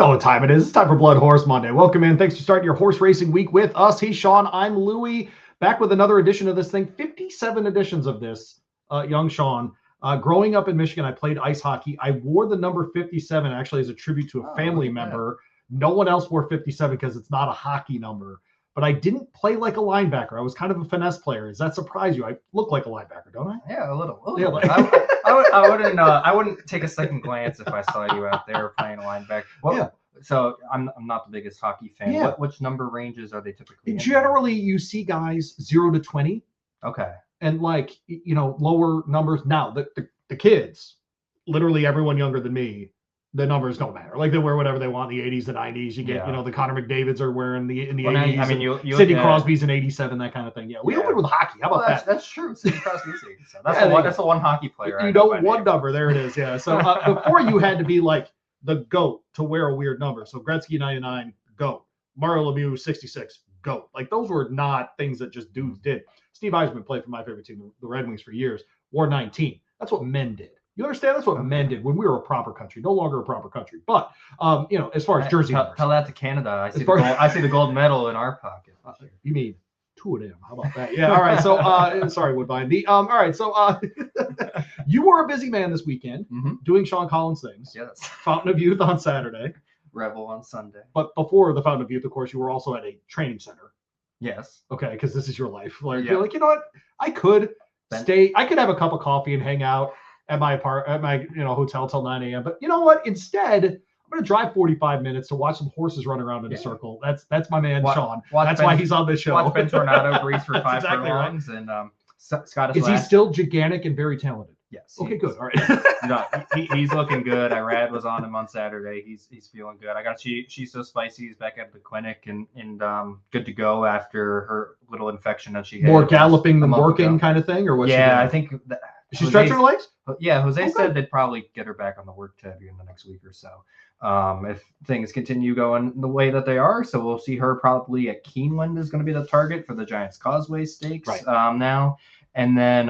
know what time it is. It's time for BloodHorse Monday. Welcome in. Thanks for starting your horse racing week with us. He's Sean. I'm Louie. Back with another edition of this thing. 57 editions of this, young Sean. Growing up in Michigan, I played ice hockey. I wore the number 57 actually as a tribute to a family member. No one else wore 57 because it's not a hockey number. But I didn't play like a linebacker. I was kind of a finesse player. Does that surprise you? I look like a linebacker, don't I? Yeah, a little. Yeah, like... I wouldn't take a second glance if I saw you out there playing a linebacker. Well, yeah. So I'm not the biggest hockey fan. Yeah. Which number ranges are they typically in? Generally, you see guys 0 to 20. Okay. And lower numbers. Now the kids, literally everyone younger than me, the numbers don't matter. Like they wear whatever they want in the 80s and 90s. You get, the Connor McDavids are wearing in the 80s. I mean, you Sidney Crosby's in 87, that kind of thing. Yeah, we opened with hockey. How about that? That's true. Sidney Crosby's 87. That's the one hockey player. You know one number. There it is. Yeah. So before you had to be like the GOAT to wear a weird number. So Gretzky 99, GOAT. Mario Lemieux 66, GOAT. Like those were not things that just dudes did. Steve Eisman played for my favorite team, the Red Wings, for years. Wore 19. That's what men did. You understand? That's what men did when we were a proper country. No longer a proper country. But, as far as jersey numbers. Tell that to Canada. I see the gold medal in our pocket. You mean 2 of them. How about that? Yeah, all right. So, sorry, Woodbine. All right. So, you were a busy man this weekend doing Sean Collins things. Yes. Fountain of Youth on Saturday. Revel on Sunday. But before the Fountain of Youth, of course, you were also at a training center. Yes. Okay, because this is your life. You're like, you know what? I could stay. I could have a cup of coffee and hang out at my hotel till 9 a.m. But you know what? Instead, I'm going to drive 45 minutes to watch some horses run around in a circle. That's my man, Sean. That's why he's on this show. Watch Ben Tornado grease for 5 furlongs and Scottish. Is he still gigantic and very talented? Yes. Okay, good. All right. He's looking good. Irad was on him on Saturday. He's feeling good. I got She's So Spicy. He's back at the clinic and good to go after her little infection that she had. More galloping than working kind of thing, or what? Yeah, I think. Is she stretching her legs? Yeah, Jose said they'd probably get her back on the work tab in the next week or so. If things continue going the way that they are, so we'll see her probably at Keeneland is going to be the target for the Giants Causeway Stakes now. And then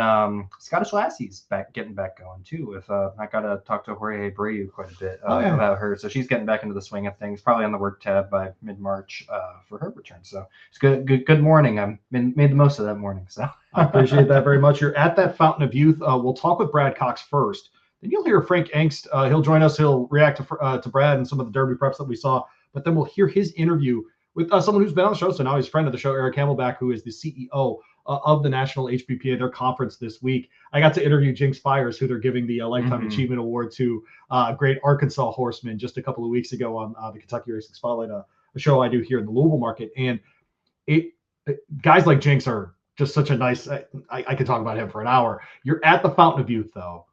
Scottish Lassie's getting back going too. I got to talk to Jorge Abreu quite a bit about her, so she's getting back into the swing of things. Probably on the work tab by mid-March for her return. So it's good morning. I've made the most of that morning. So I appreciate that very much. You're at that Fountain of Youth. We'll talk with Brad Cox first. Then you'll hear Frank Angst. He'll join us. He'll react to Brad and some of the Derby preps that we saw. But then we'll hear his interview with someone who's been on the show. So now he's a friend of the show, Eric Hamelback, who is the CEO of the National HBPA, their conference this week. I got to interview Jinx Fires, who they're giving the Lifetime Achievement Award to, great Arkansas horseman, just a couple of weeks ago on the Kentucky Racing Spotlight, a show I do here in the Louisville market. And guys like Jinx are just such a nice, I could talk about him for an hour. You're at the Fountain of Youth, though.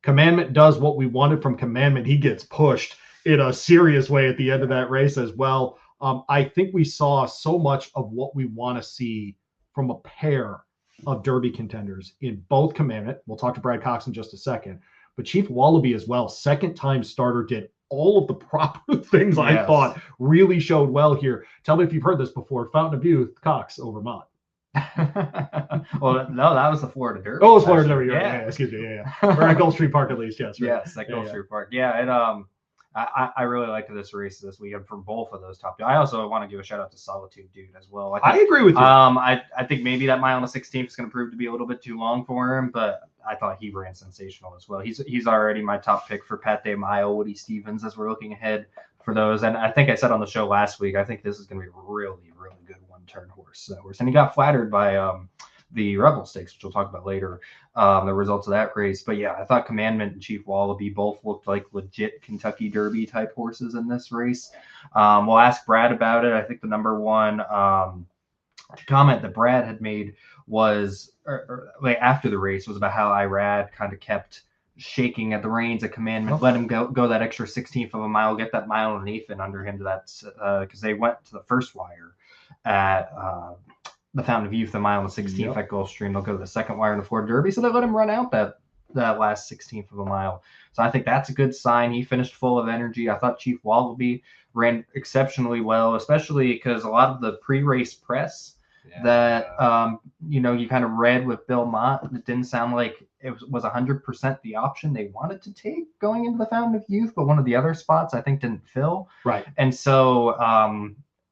Commandment does what we wanted from Commandment. He gets pushed in a serious way at the end of that race as well. I think we saw so much of what we want to see from a pair of Derby contenders in both Commandment. We'll talk to Brad Cox in just a second. But Chief Wallaby as well, second-time starter, did all of the proper things I thought really showed well here. Tell me if you've heard this before. Fountain of Youth, Cox over Mott. Well, no, that was the Florida Derby. Oh, it was Florida Derby. Yeah, excuse me. Yeah. Or at Gulfstream Park at least, yes. Right. Yes, at Gulfstream Park. Yeah, I really liked this race this weekend from both of those top. I also want to give a shout out to Solitude Dude as well. I agree with you. I think maybe that mile on the 16th is going to prove to be a little bit too long for him, but I thought he ran sensational as well. He's already my top pick for Pat Day Mile, Woody Stevens, as we're looking ahead for those. And I think I said on the show last week, I think this is going to be a really, really good one-turn horse. And he got flattered by the Rebel Stakes, which we'll talk about later, the results of that race. But yeah, I thought Commandment and Chief Wallaby both looked like legit Kentucky Derby type horses in this race. We'll ask Brad about it. I think the number one comment that Brad had made was after the race was about how Irad kind of kept shaking at the reins at Commandment, let him go that extra 16th of a mile, get that mile underneath and under him to that, because they went to the first wire at the Fountain of Youth, the mile and the 16th at Gulfstream. They'll go to the second wire in the Florida Derby, so they let him run out that last 16th of a mile. So I think that's a good sign. He finished full of energy. I thought Chief Wallaby ran exceptionally well, especially because a lot of the pre-race press that you kind of read with Bill Mott, it didn't sound like it was 100% the option they wanted to take going into the Fountain of Youth, but one of the other spots I think didn't fill. Right. And so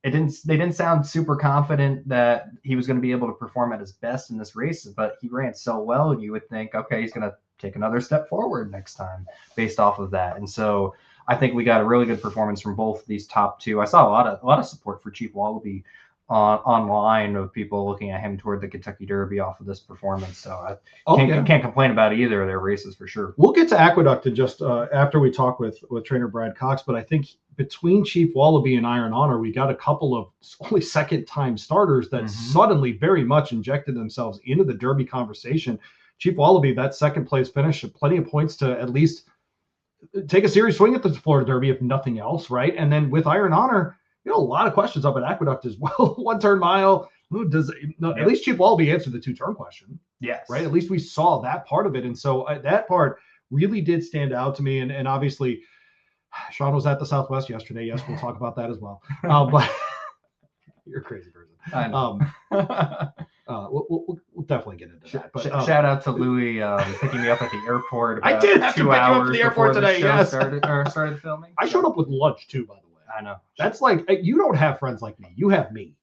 they didn't sound super confident that he was going to be able to perform at his best in this race, but he ran so well, and you would think, okay, he's going to take another step forward next time based off of that. And so I think we got a really good performance from both these top two. I saw a lot of support for Chief Wallaby online of people looking at him toward the Kentucky Derby off of this performance. So I can't complain about either of their races for sure. We'll get to Aqueduct in just after we talk with trainer Brad Cox, but I think between Chief Wallaby and Iron Honor, we got a couple of only second-time starters that suddenly very much injected themselves into the Derby conversation. Chief Wallaby, that second place finish, plenty of points to at least take a serious swing at the Florida Derby, if nothing else, right? And then with Iron Honor, a lot of questions up at Aqueduct as well. 1 turn mile. At least Chief Wallaby answered the 2-turn question. Yes. Right. At least we saw that part of it. And so that part really did stand out to me. And obviously, Sean was at the Southwest yesterday. Yes, we'll talk about that as well. But you're a crazy person. I know. We'll definitely get into that. But shout out to Louie picking me up at the airport. I did have to pick you up at the airport today. Yes. Started filming. I showed up with lunch too, by the way. I know. That's like, you don't have friends like me. You have me.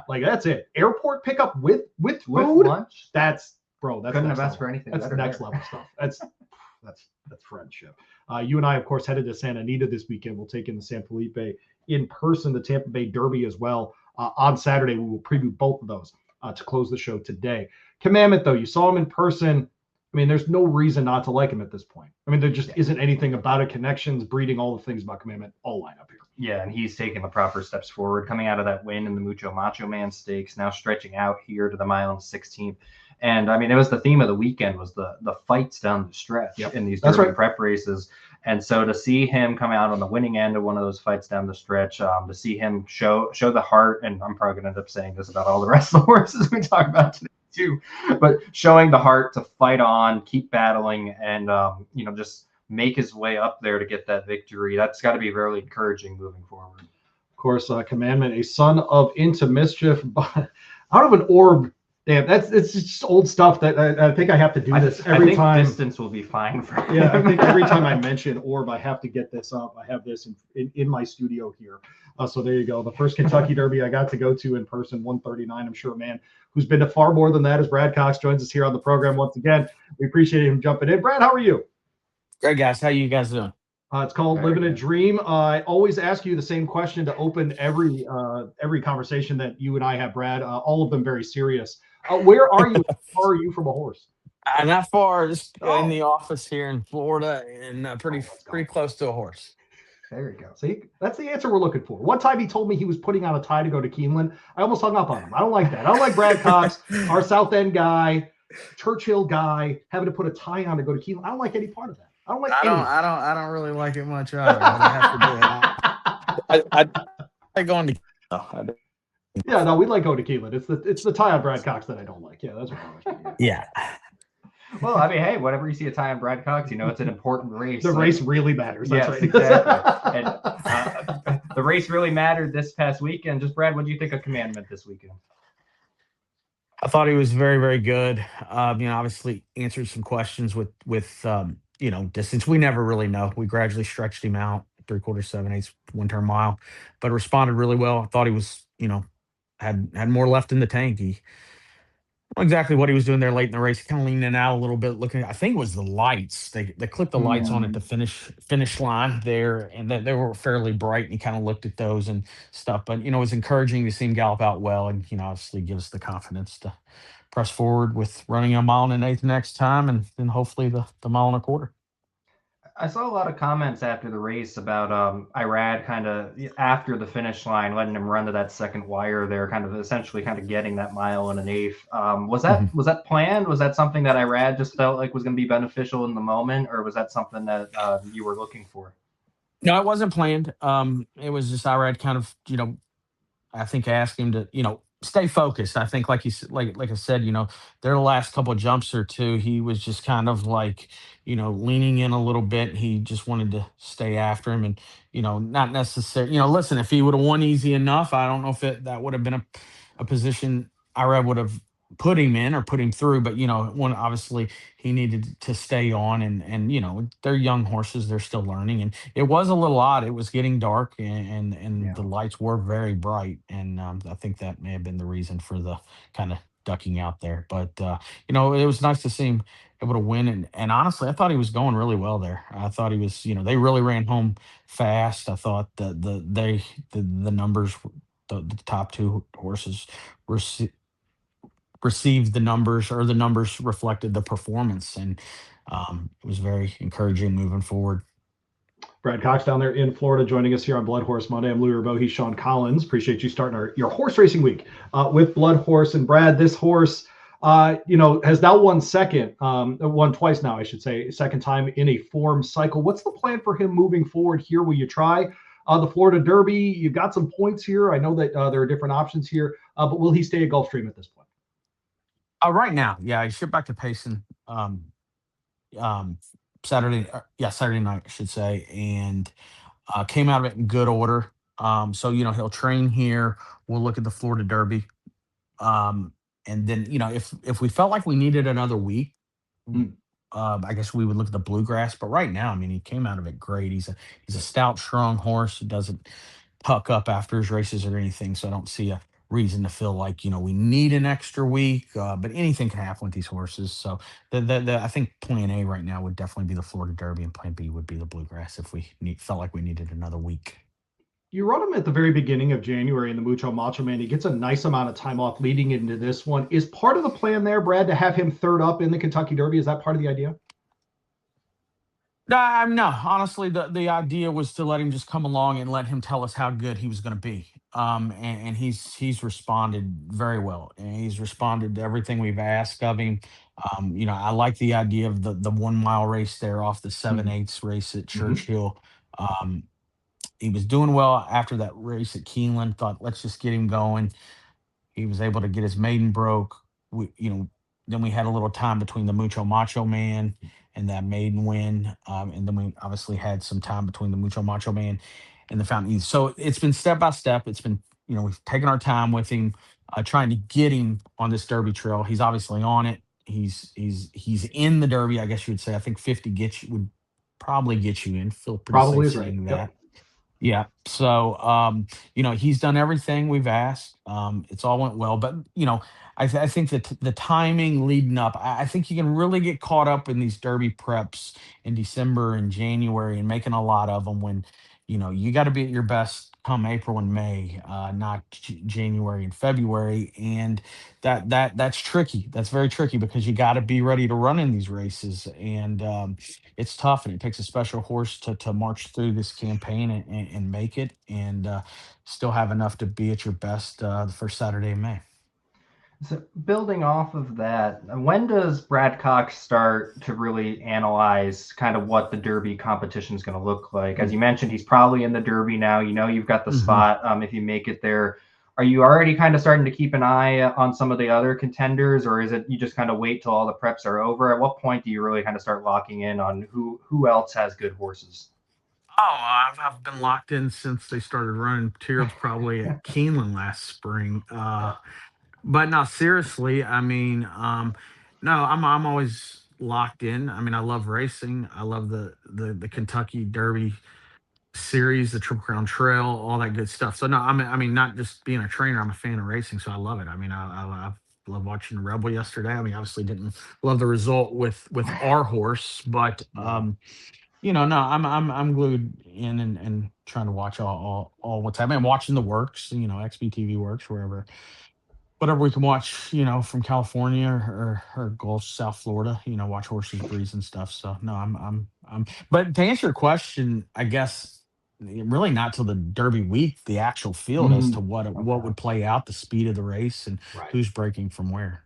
Like, that's it. Airport pickup with food. With lunch. That's couldn't have asked for anything. That's next level stuff. That's friendship. You and I, of course, headed to Santa Anita this weekend. We'll take in the San Felipe in person, the Tampa Bay Derby as well. On Saturday, we will preview both of those to close the show today. Commandment, though, you saw him in person. I mean, there's no reason not to like him at this point. I mean, there just isn't anything about it. Connections, breeding, all the things about Commandment all line up here. Yeah, and he's taking the proper steps forward, coming out of that win in the Mucho Macho Man Stakes, now stretching out here to the mile and 16th. And I mean, it was the theme of the weekend was the fights down the stretch in these Derby prep races. And so to see him come out on the winning end of one of those fights down the stretch, to see him show the heart, and I'm probably going to end up saying this about all the rest of the horses we talk about today too, but showing the heart to fight on, keep battling, and just make his way up there to get that victory. That's got to be very encouraging moving forward. Of course, Commandment, a son of Into Mischief, but out of an orb. Damn, it's just old stuff that I think I have to do this every time. Distance will be fine for him. Yeah, I think every time I mention orb, I have to get this up. I have this in my studio here. So there you go. The first Kentucky Derby I got to go to in person, 139. I'm sure a man who's been to far more than that as Brad Cox joins us here on the program once again. We appreciate him jumping in. Brad, how are you? Great, guys. How you guys doing? It's called Living a Dream. I always ask you the same question to open every conversation that you and I have, Brad. All of them very serious. Where are you? How far are you from a horse? Not far. Just in the office here in Florida, and pretty close to a horse. There you go. See, that's the answer we're looking for. One time he told me he was putting on a tie to go to Keeneland. I almost hung up on him. I don't like that. I don't like Brad Cox, our South End guy, Churchill guy, having to put a tie on to go to Keeneland. I don't like any part of that. I don't really like it much either. I have to do it. I going to. Yeah, no, we like going to Keeneland. It's the tie on Brad Cox that I don't like. Yeah, that's what I like. Yeah. Well, I mean, hey, whenever you see a tie on Brad Cox, it's an important race. The race really matters. That's right. Exactly. And the race really mattered this past weekend. Just Brad, what do you think of Commandment this weekend? I thought he was very, very good. Obviously answered some questions with distance. We never really know. We gradually stretched him out 3/4, 7/8, 1-turn mile, but responded really well. I thought he was, had more left in the tank. He don't know exactly what he was doing there late in the race. Kind of leaning out a little bit, looking. I think it was the lights. They clicked the lights on at the finish line there, and they were fairly bright. And he kind of looked at those and stuff. But it was encouraging to see him gallop out well, and obviously gives us the confidence to press forward with running a 1 1/8 next time, and then hopefully the 1 1/4. I saw a lot of comments after the race about Irad kind of after the finish line, letting him run to that second wire there, kind of essentially getting that 1 1/8. Was that planned? Was that something that Irad just felt like was going to be beneficial in the moment, or was that something that you were looking for? No, it wasn't planned. It was just Irad kind of, I think asked him to, stay focused. I think like I said, their last couple of jumps or two, he was just kind of like, leaning in a little bit. He just wanted to stay after him and, not necessarily, listen, if he would have won easy enough, I don't know if that would have been a position Irad would have put him in or put him through, but when obviously he needed to stay on, and they're young horses, they're still learning, and it was a little odd. It was getting dark, and the Yeah. lights were very bright, and I think that may have been the reason for the kind of ducking out there. But it was nice to see him able to win, and honestly, I thought he was going really well there. I thought he was, they really ran home fast. I thought that the numbers, the top two horses were received the numbers, or the numbers reflected the performance, and it was very encouraging moving forward. Brad Cox down there in Florida joining us here on BloodHorse Monday. I'm Louie Rabaut. He's Sean Collins. Appreciate you starting your horse racing week with BloodHorse. And Brad, this horse, has now won twice now, I should say, second time in a form cycle. What's the plan for him moving forward here? Will you try the Florida Derby? You've got some points here. I know that there are different options here, but will he stay at Gulfstream at this point? Right now, yeah, I shipped back to Payson Saturday, Saturday night, I should say, and came out of it in good order. So he'll train here. We'll look at the Florida Derby, and then if we felt like we needed another week, I guess we would look at the Bluegrass. But right now, I mean, he came out of it great. He's a stout, strong horse. He doesn't puck up after his races or anything. So I don't see a reason to feel like we need an extra week. But anything can happen with these horses. So I think Plan A right now would definitely be the Florida Derby, and Plan B would be the Bluegrass if we felt like we needed another week. You run him at the very beginning of January in the Mucho Macho Man. He gets a nice amount of time off leading into this one. Is part of the plan there, Brad, to have him third up in the Kentucky Derby? Is that part of the idea? No, honestly, the idea was to let him just come along and let him tell us how good he was going to be. And he's responded very well, and he's responded to everything we've asked of him. I like the idea of the 1 mile race there off the 7/8 race at Churchill. He was doing well after that race at Keeneland. Thought, let's just get him going. He was able to get his maiden broke. Then we had a little time between the Mucho Macho Man and that maiden win. And then we obviously had some time between the Mucho Macho Man and the Fountain Youth. So it's been step by step. It's been, we've taken our time with him, trying to get him on this Derby trail. He's obviously on it. He's in the Derby, I guess you would say. I think 50 would probably get you in. Feel pretty Probably safe is right. saying Yep. that. Yeah. So, he's done everything we've asked. It's all went well, but I think that the timing leading up, I think you can really get caught up in these Derby preps in December and January and making a lot of them when, you got to be at your best come April and May, not January and February. And that's tricky. That's very tricky because you got to be ready to run in these races. And, it's tough, and it takes a special horse to march through this campaign and make it, and still have enough to be at your best the first Saturday in May. So building off of that, when does Brad Cox start to really analyze kind of what the Derby competition is going to look like? As you mentioned, he's probably in the Derby now. You've got the spot if you make it there. Are you already kind of starting to keep an eye on some of the other contenders, or is it you just kind of wait till all the preps are over? At what point do you really kind of start locking in on who else has good horses? Oh, I've been locked in since they started running tiers, probably at Keeneland last spring. But no, seriously, I mean, no, I'm always locked in. I mean, I love racing. I love the Kentucky Derby series, the Triple Crown Trail, all that good stuff. So no, I mean, not just being a trainer, I'm a fan of racing, so I love it. I mean, I love watching the Rebel yesterday. I mean, obviously didn't love the result with our horse, but no, I'm glued in and trying to watch all what's happening. I'm watching the works, XBTV works, whatever we can watch, from California or Gulf, South Florida, watch horses breeze and stuff. So no, but to answer your question, I guess really not till the Derby week, the actual field as to what would play out, the speed of the race and who's breaking from where.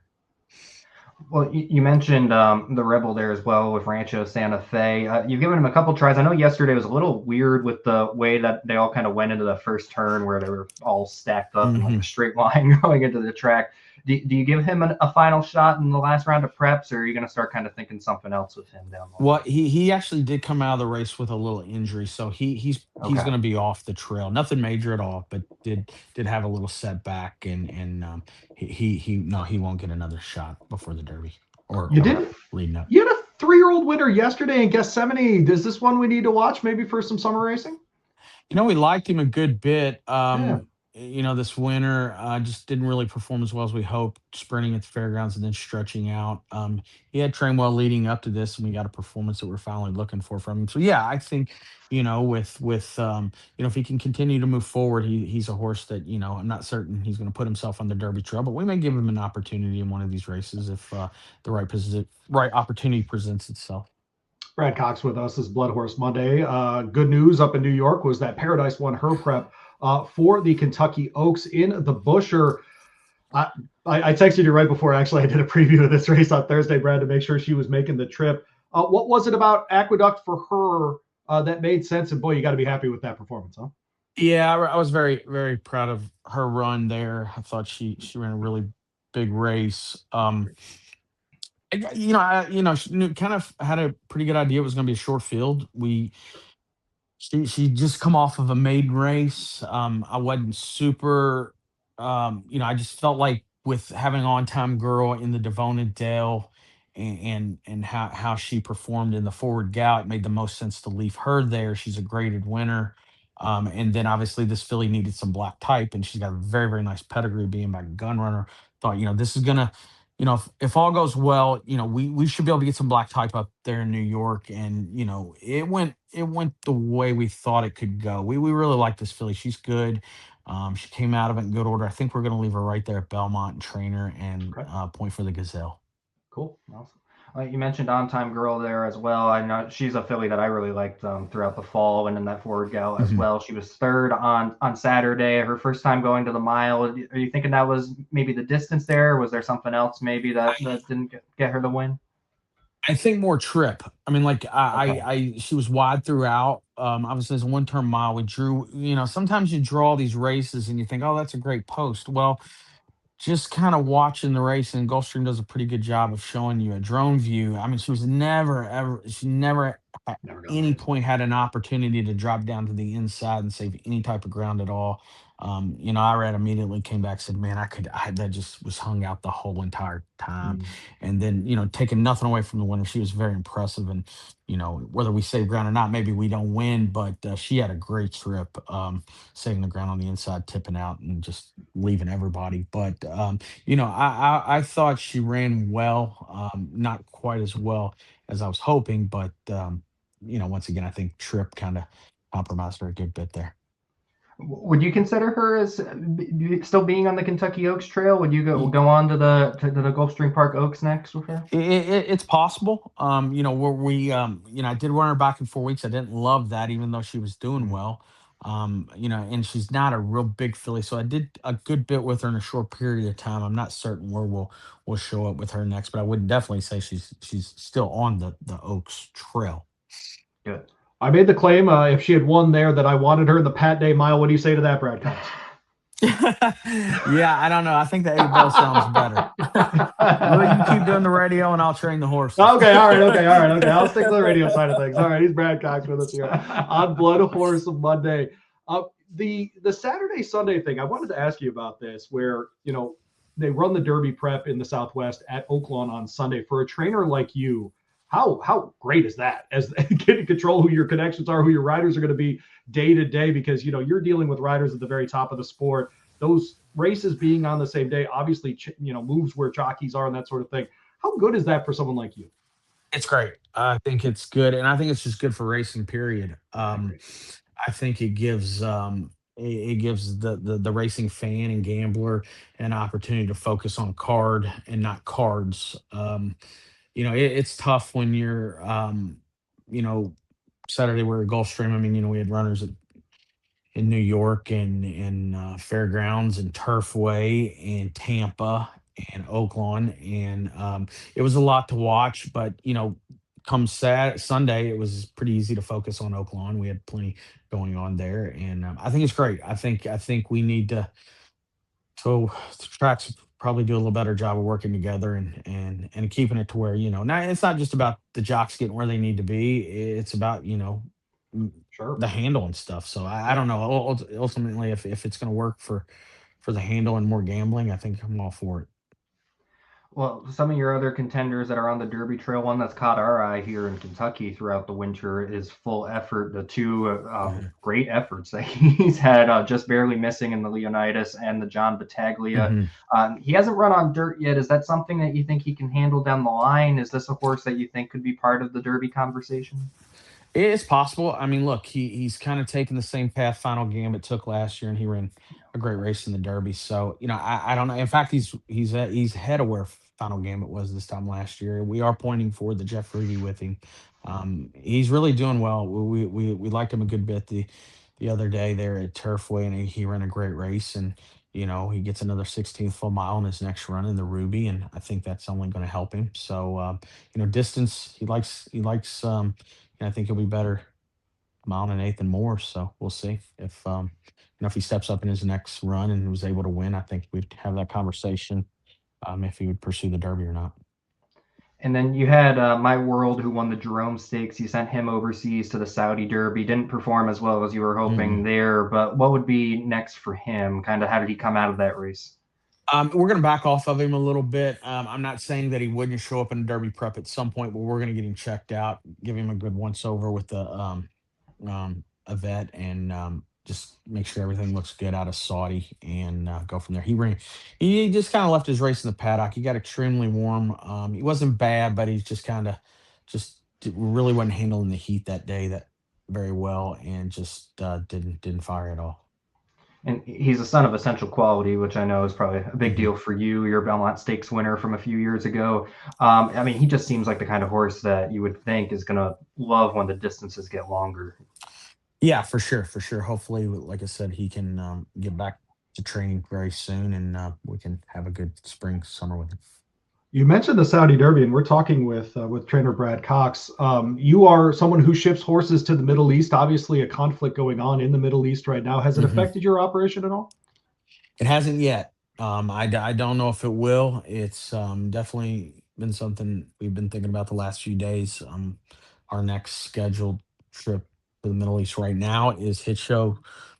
Well, you mentioned the Rebel there as well with Rancho Santa Fe. You've given him a couple tries. I know yesterday was a little weird with the way that they all kind of went into the first turn where they were all stacked up in like a straight line going into the track. Do you give him a final shot in the last round of preps, or are you going to start kind of thinking something else with him down the line? Well, he actually did come out of the race with a little injury, so he's Okay. going to be off the trail. Nothing major at all, but did have a little setback, and he no, he won't get another shot before the Derby You or did. leading up. You had a 3-year-old winner yesterday in Gethsemane. Is this one we need to watch maybe for some summer racing? We liked him a good bit. Yeah. This winter just didn't really perform as well as we hoped, sprinting at the fairgrounds and then stretching out. He had trained well leading up to this, and we got a performance that we're finally looking for from him. So yeah, I think if he can continue to move forward, he's a horse that I'm not certain he's going to put himself on the Derby trail, but we may give him an opportunity in one of these races if the right opportunity presents itself. Brad Cox with us. This is BloodHorse Monday. Good news up in New York was that Paradise won her prep for the Kentucky Oaks in the Busher. I texted you right before actually I did a preview of this race on Thursday, Brad, to make sure she was making the trip. What was it about Aqueduct for her that made sense? And boy, you got to be happy with that performance, huh? Yeah, I was very, very proud of her run there. I thought she ran a really big race. She kind of had a pretty good idea it was going to be a short field. She just come off of a maiden race. I wasn't super, I just felt like with having on time girl in the Devona Dale and how she performed in the forward gout, it made the most sense to leave her there. She's a graded winner. And then obviously this filly needed some black type, and she's got a very, very nice pedigree being by gun runner. Thought, this is gonna, if all goes well, we should be able to get some black type up there in New York. And, it went the way we thought it could go. We really like this filly. She's good. She came out of it in good order. I think we're going to leave her right there at Belmont and train her and point for the Gazelle. Cool. Awesome. You mentioned On Time Girl there as well. I know she's a filly that I really liked throughout the fall and in that forward gout as well. She was third on Saturday, her first time going to the mile. Are you thinking that was maybe the distance there? Or was there something else maybe that didn't get her the win? I think more trip. I mean, like she was wide throughout. Obviously, as a 1 turn mile, we drew. Sometimes you draw these races and you think, oh, that's a great post. Well, just kind of watching the race, and Gulfstream does a pretty good job of showing you a drone view. I mean, she never at any point had an opportunity to drop down to the inside and save any type of ground at all. I read immediately, came back, said, man, that just was hung out the whole entire time. And then, taking nothing away from the winner, she was very impressive. And, whether we save ground or not, maybe we don't win, but she had a great trip, saving the ground on the inside, tipping out and just leaving everybody. But, I thought she ran well, not quite as well as I was hoping, but, once again, I think trip kind of compromised her a good bit there. Would you consider her as still being on the Kentucky Oaks trail? Would you go on to the Gulfstream Park Oaks next with her? It's possible. I did run her back in 4 weeks. I didn't love that, even though she was doing well. And she's not a real big filly, so I did a good bit with her in a short period of time. I'm not certain where we'll show up with her next, but I would definitely say she's still on the Oaks trail. Good. I made the claim if she had won there that I wanted her in the Pat Day Mile. What do you say to that, Brad Cox? Yeah, I don't know. I think the 8 bell sounds better. Well, you keep doing the radio, and I'll train the horses. Okay, all right. I'll stick to the radio side of things. All right, he's Brad Cox with us here on BloodHorse Monday. The Saturday Sunday thing, I wanted to ask you about this, where they run the Derby prep in the Southwest at Oaklawn on Sunday. For a trainer like you, how great is that? As getting control who your connections are, who your riders are going to be day to day, because you're dealing with riders at the very top of the sport. Those races being on the same day obviously moves where jockeys are and that sort of thing. How good is that for someone like you? It's great. I think it's good, and I think it's just good for racing. Period. I think it gives the racing fan and gambler an opportunity to focus on card and not cards. It's tough when you're, Saturday we're at Gulfstream. I mean, we had runners in New York and in Fairgrounds and Turfway and Tampa and Oaklawn, and it was a lot to watch. But come Sunday, it was pretty easy to focus on Oaklawn. We had plenty going on there, and I think it's great. I think we need to. So the track's probably do a little better job of working together and keeping it to where, now it's not just about the jocks getting where they need to be. It's about, Sure. the handle and stuff. So I don't know. Ultimately, if it's going to work for the handle and more gambling, I think I'm all for it. Well, some of your other contenders that are on the Derby Trail, one that's caught our eye here in Kentucky throughout the winter is Full Effort. The two great efforts that he's had, just barely missing in the Leonidas and the John Battaglia. He hasn't run on dirt yet. Is that something that you think he can handle down the line? Is this a horse that you think could be part of the Derby conversation? It is possible. I mean, look, he's kind of taken the same path Final Gambit took last year, and he ran a great race in the Derby. So, I don't know. In fact, he's ahead of where Final Gambit was this time last year. We are pointing for the Jeff Rudy with him. He's really doing well. We liked him a good bit the other day there at Turfway, and he ran a great race. And he gets another 16th full mile in his next run in the Ruby, and I think that's only going to help him. So, distance he likes. I think he'll be better a mile and an eighth and more. So we'll see if he steps up in his next run and was able to win. I think we'd have that conversation if he would pursue the Derby or not. And then you had My World, who won the Jerome Stakes. You sent him overseas to the Saudi Derby. Didn't perform as well as you were hoping there. But what would be next for him? Kind of how did he come out of that race? We're going to back off of him a little bit. I'm not saying that he wouldn't show up in a Derby prep at some point, but we're going to get him checked out, give him a good once over with the a vet, and just make sure everything looks good out of Saudi, and go from there. He just kind of left his race in the paddock. He got extremely warm. He wasn't bad, but he's just kind of really wasn't handling the heat that day that very well, and just didn't fire at all. And he's a son of essential quality, which I know is probably a big deal for you. You're a Belmont Stakes winner from a few years ago. I mean, he just seems like the kind of horse that you would think is going to love when the distances get longer. Yeah, for sure. Hopefully, like I said, he can get back to training very soon, and we can have a good spring, summer with him. You mentioned the Saudi Derby, and we're talking with trainer Brad Cox. You are someone who ships horses to the Middle East. Obviously, a conflict going on in the Middle East right now. Has it affected your operation at all? It hasn't yet. I don't know if it will. It's definitely been something we've been thinking about the last few days. Our next scheduled trip to the Middle East right now is Hit Show,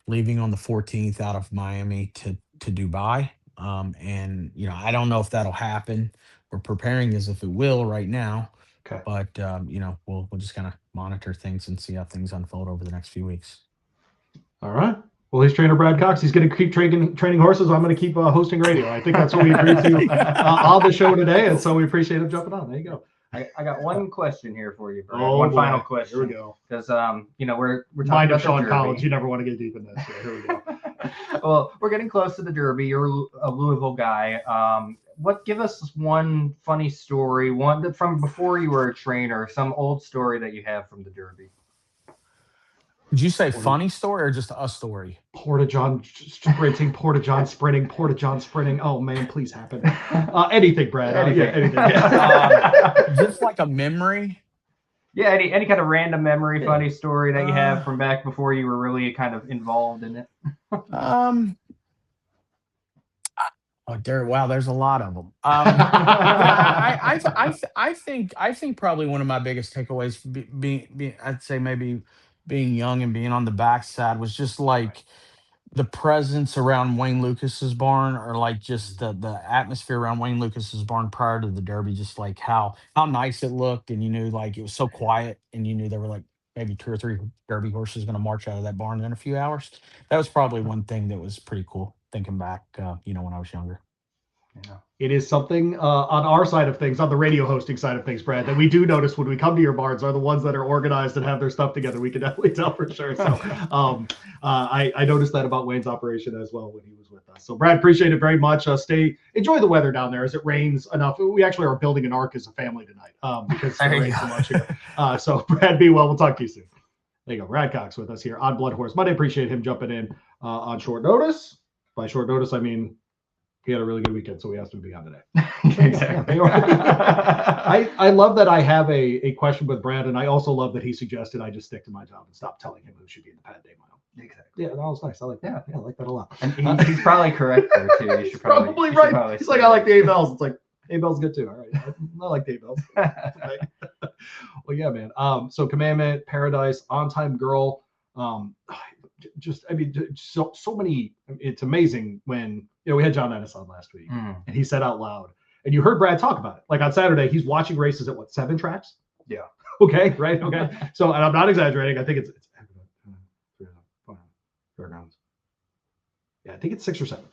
leaving on the 14th out of Miami to Dubai. And I don't know if that'll happen. We're preparing as if it will right now. Okay. But we'll just kind of monitor things and see how things unfold over the next few weeks. All right. Well, he's trainer Brad Cox. He's going to keep training horses. I'm going to keep hosting radio. I think that's what we agreed to on the show today, and so we appreciate him jumping on. There you go. I got one question here for you, Brad. One final question. Here we go. Because we're talking Mind about of Sean the Collins. You never want to get deep in this. Yeah, here we go. Well, we're getting close to the Derby. You're a Louisville guy. Give us one funny story, one that from before you were a trainer, some old story that you have from the Derby. Did you say funny story or just a story? Porta-John sprinting, Porta-John sprinting, Porta-John sprinting. Oh man, please happen. Anything, Brad. Anything. Yeah. Just like a memory. Yeah, any kind of random memory, funny story that you have from back before you were really kind of involved in it. Wow, there's a lot of them. I think probably one of my biggest takeaways being I'd say maybe being young and being on the backside was just like the presence around Wayne Lucas's barn, or like just the atmosphere around Wayne Lucas's barn prior to the Derby, just like how nice it looked, and like it was so quiet, and there were like maybe 2 or 3 Derby horses going to march out of that barn in a few hours. That was probably one thing that was pretty cool thinking back, when I was younger. Yeah. It is something on our side of things, on the radio hosting side of things, Brad, that we do notice when we come to your barns are the ones that are organized and have their stuff together. We can definitely tell for sure. So I noticed that about Wayne's operation as well when he was with us. So Brad, appreciate it very much. Enjoy the weather down there as it rains enough. We actually are building an ark as a family tonight because it rains so much here. So Brad, be well. We'll talk to you soon. There you go. Brad Cox with us here on BloodHorse Monday. Appreciate him jumping in on short notice. By short notice, I mean he had a really good weekend, so we asked him to be on today. Exactly. I love that I have a question with Brad, and I also love that he suggested I just stick to my job and stop telling him who should be in the Pat Day Mile. Exactly. Yeah, that was nice. I like that. Yeah, I like that a lot. And he's probably correct there too. You He's should probably you should right. probably He's say like, I like that. the 8 bells. It's like 8 bells good too. All right, I like the 8 bells. Well, yeah, man. So Commandment, Paradise, On Time Girl. Just I mean, so many. It's amazing when we had John Ennis on last week, and he said out loud, and you heard Brad talk about it. Like on Saturday, he's watching races at what, 7 tracks? Yeah. Okay, right. Okay. So, and I'm not exaggerating. I think it's fairgrounds. Yeah, I think it's 6 or 7.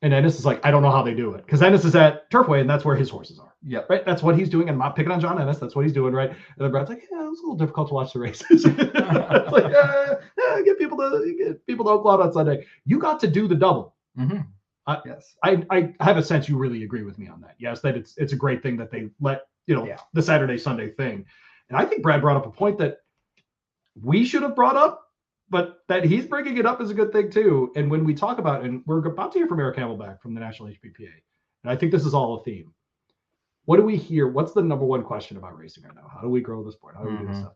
And Ennis is like, I don't know how they do it, because Ennis is at Turfway, and that's where his horses are. Yeah. Right. That's what he's doing. And I'm not picking on John Ennis. That's what he's doing. Right. And then Brad's like, yeah, it was a little difficult to watch the races. It's like, get people to Oaklawn on Sunday. You got to do the double. Mm-hmm. Yes. I have a sense you really agree with me on that. Yes, that it's a great thing that they let the Saturday Sunday thing. And I think Brad brought up a point that we should have brought up, but that he's bringing it up is a good thing too. And when we talk about, and we're about to hear from Eric Hamelback from the National HBPA, and I think this is all a theme. What do we hear? What's the number one question about racing right now? How do we grow the sport? How do we do this stuff?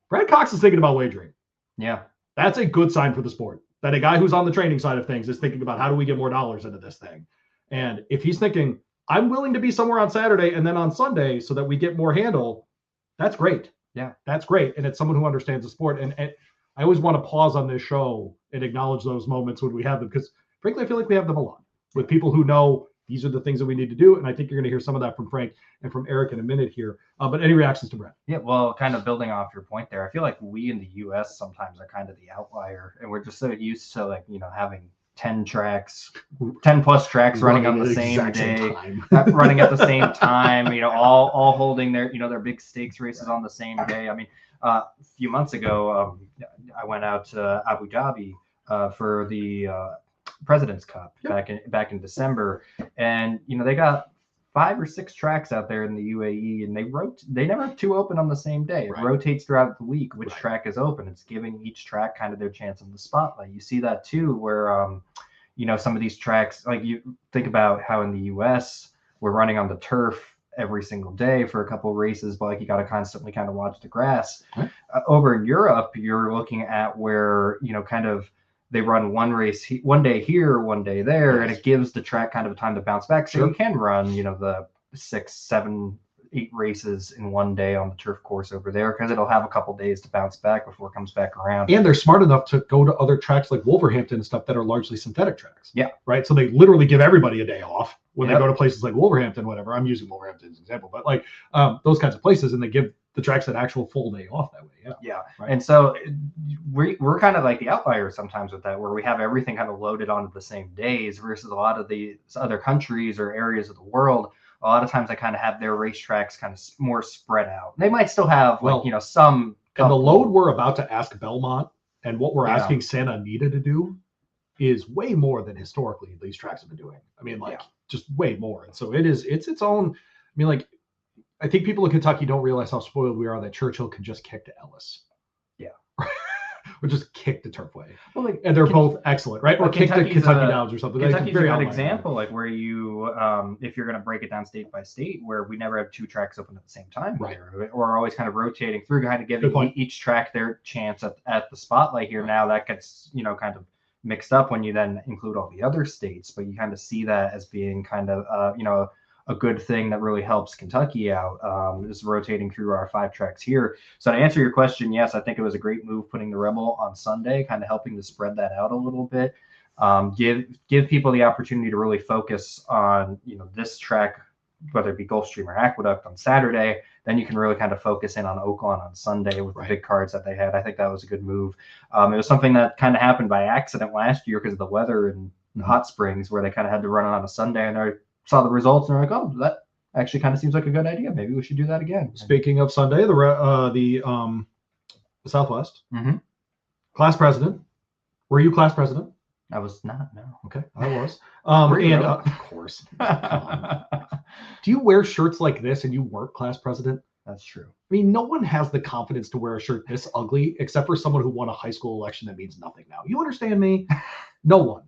Brad Cox is thinking about wagering. Yeah. That's a good sign for the sport. That a guy who's on the training side of things is thinking about how do we get more dollars into this thing. And if he's thinking, I'm willing to be somewhere on Saturday and then on Sunday so that we get more handle, that's great. Yeah. That's great. And it's someone who understands the sport. And I always want to pause on this show and acknowledge those moments when we have them, because frankly, I feel like we have them a lot with people who know these are the things that we need to do. And I think you're going to hear some of that from Frank and from Eric in a minute here. But any reactions to Brad? Yeah, well, kind of building off your point there, I feel like we in the U.S. sometimes are kind of the outlier, and we're just so used to having 10 plus tracks running on the same day, running at the same time, all holding their big stakes races on the same day. I mean, a few months ago, I went out to Abu Dhabi for the President's Cup back in December, and they got 5 or 6 tracks out there in the UAE, and they never have 2 open on the same day. It rotates throughout the week which track is open. It's giving each track kind of their chance in the spotlight. You see that too, where some of these tracks, like you think about how in the US we're running on the turf every single day for a couple of races, but like you got to constantly kind of watch the grass. Over in Europe, you're looking at where kind of they run one race one day here, one day there, and it gives the track kind of a time to bounce back. So you can run, the 6, 7, 8 races in one day on the turf course over there, because it'll have a couple days to bounce back before it comes back around. And they're smart enough to go to other tracks like Wolverhampton and stuff that are largely synthetic tracks. Yeah. Right. So they literally give everybody a day off when they go to places like Wolverhampton, whatever. I'm using Wolverhampton as an example, but like those kinds of places, and they give the tracks an actual full day off that way. Yeah. Right. And so we're kind of like the outliers sometimes with that, where we have everything kind of loaded onto the same days, versus a lot of the other countries or areas of the world. A lot of times they kind of have their racetracks kind of more spread out. They might still have some. And the load we're about to ask Belmont and what we're asking Santa Anita to do is way more than historically these tracks have been doing. I mean, just way more. And so it's its own. I mean, I think people in Kentucky don't realize how spoiled we are that Churchill can just kick to Ellis. Yeah. Or just kick to Turfway. Well, and they're both excellent, right? Or kick to Kentucky Downs or something. Kentucky's a good example, where you, if you're going to break it down state by state, where we never have 2 tracks open at the same time. Right. We're always kind of rotating through, kind of giving each track their chance at the spotlight here. Now that gets, kind of mixed up when you then include all the other states, but you kind of see that as being kind of, a good thing that really helps Kentucky out, is rotating through our 5 tracks here. So to answer your question, yes, I think it was a great move putting the Rebel on Sunday, kind of helping to spread that out a little bit. Give people the opportunity to really focus on, this track, whether it be Gulfstream or Aqueduct on Saturday. Then you can really kind of focus in on Oaklawn on Sunday with the big cards that they had. I think that was a good move. It was something that kind of happened by accident last year because of the weather in Hot Springs, where they kind of had to run it on a Sunday, and they saw the results and they're like, oh, that actually kind of seems like a good idea. Maybe we should do that again. Speaking of Sunday, the Southwest class president. Were you class president? I was not. No. Okay, I was. Of course. Do you wear shirts like this and you weren't class president? That's true. I mean, no one has the confidence to wear a shirt this ugly except for someone who won a high school election that means nothing now. You understand me? No one.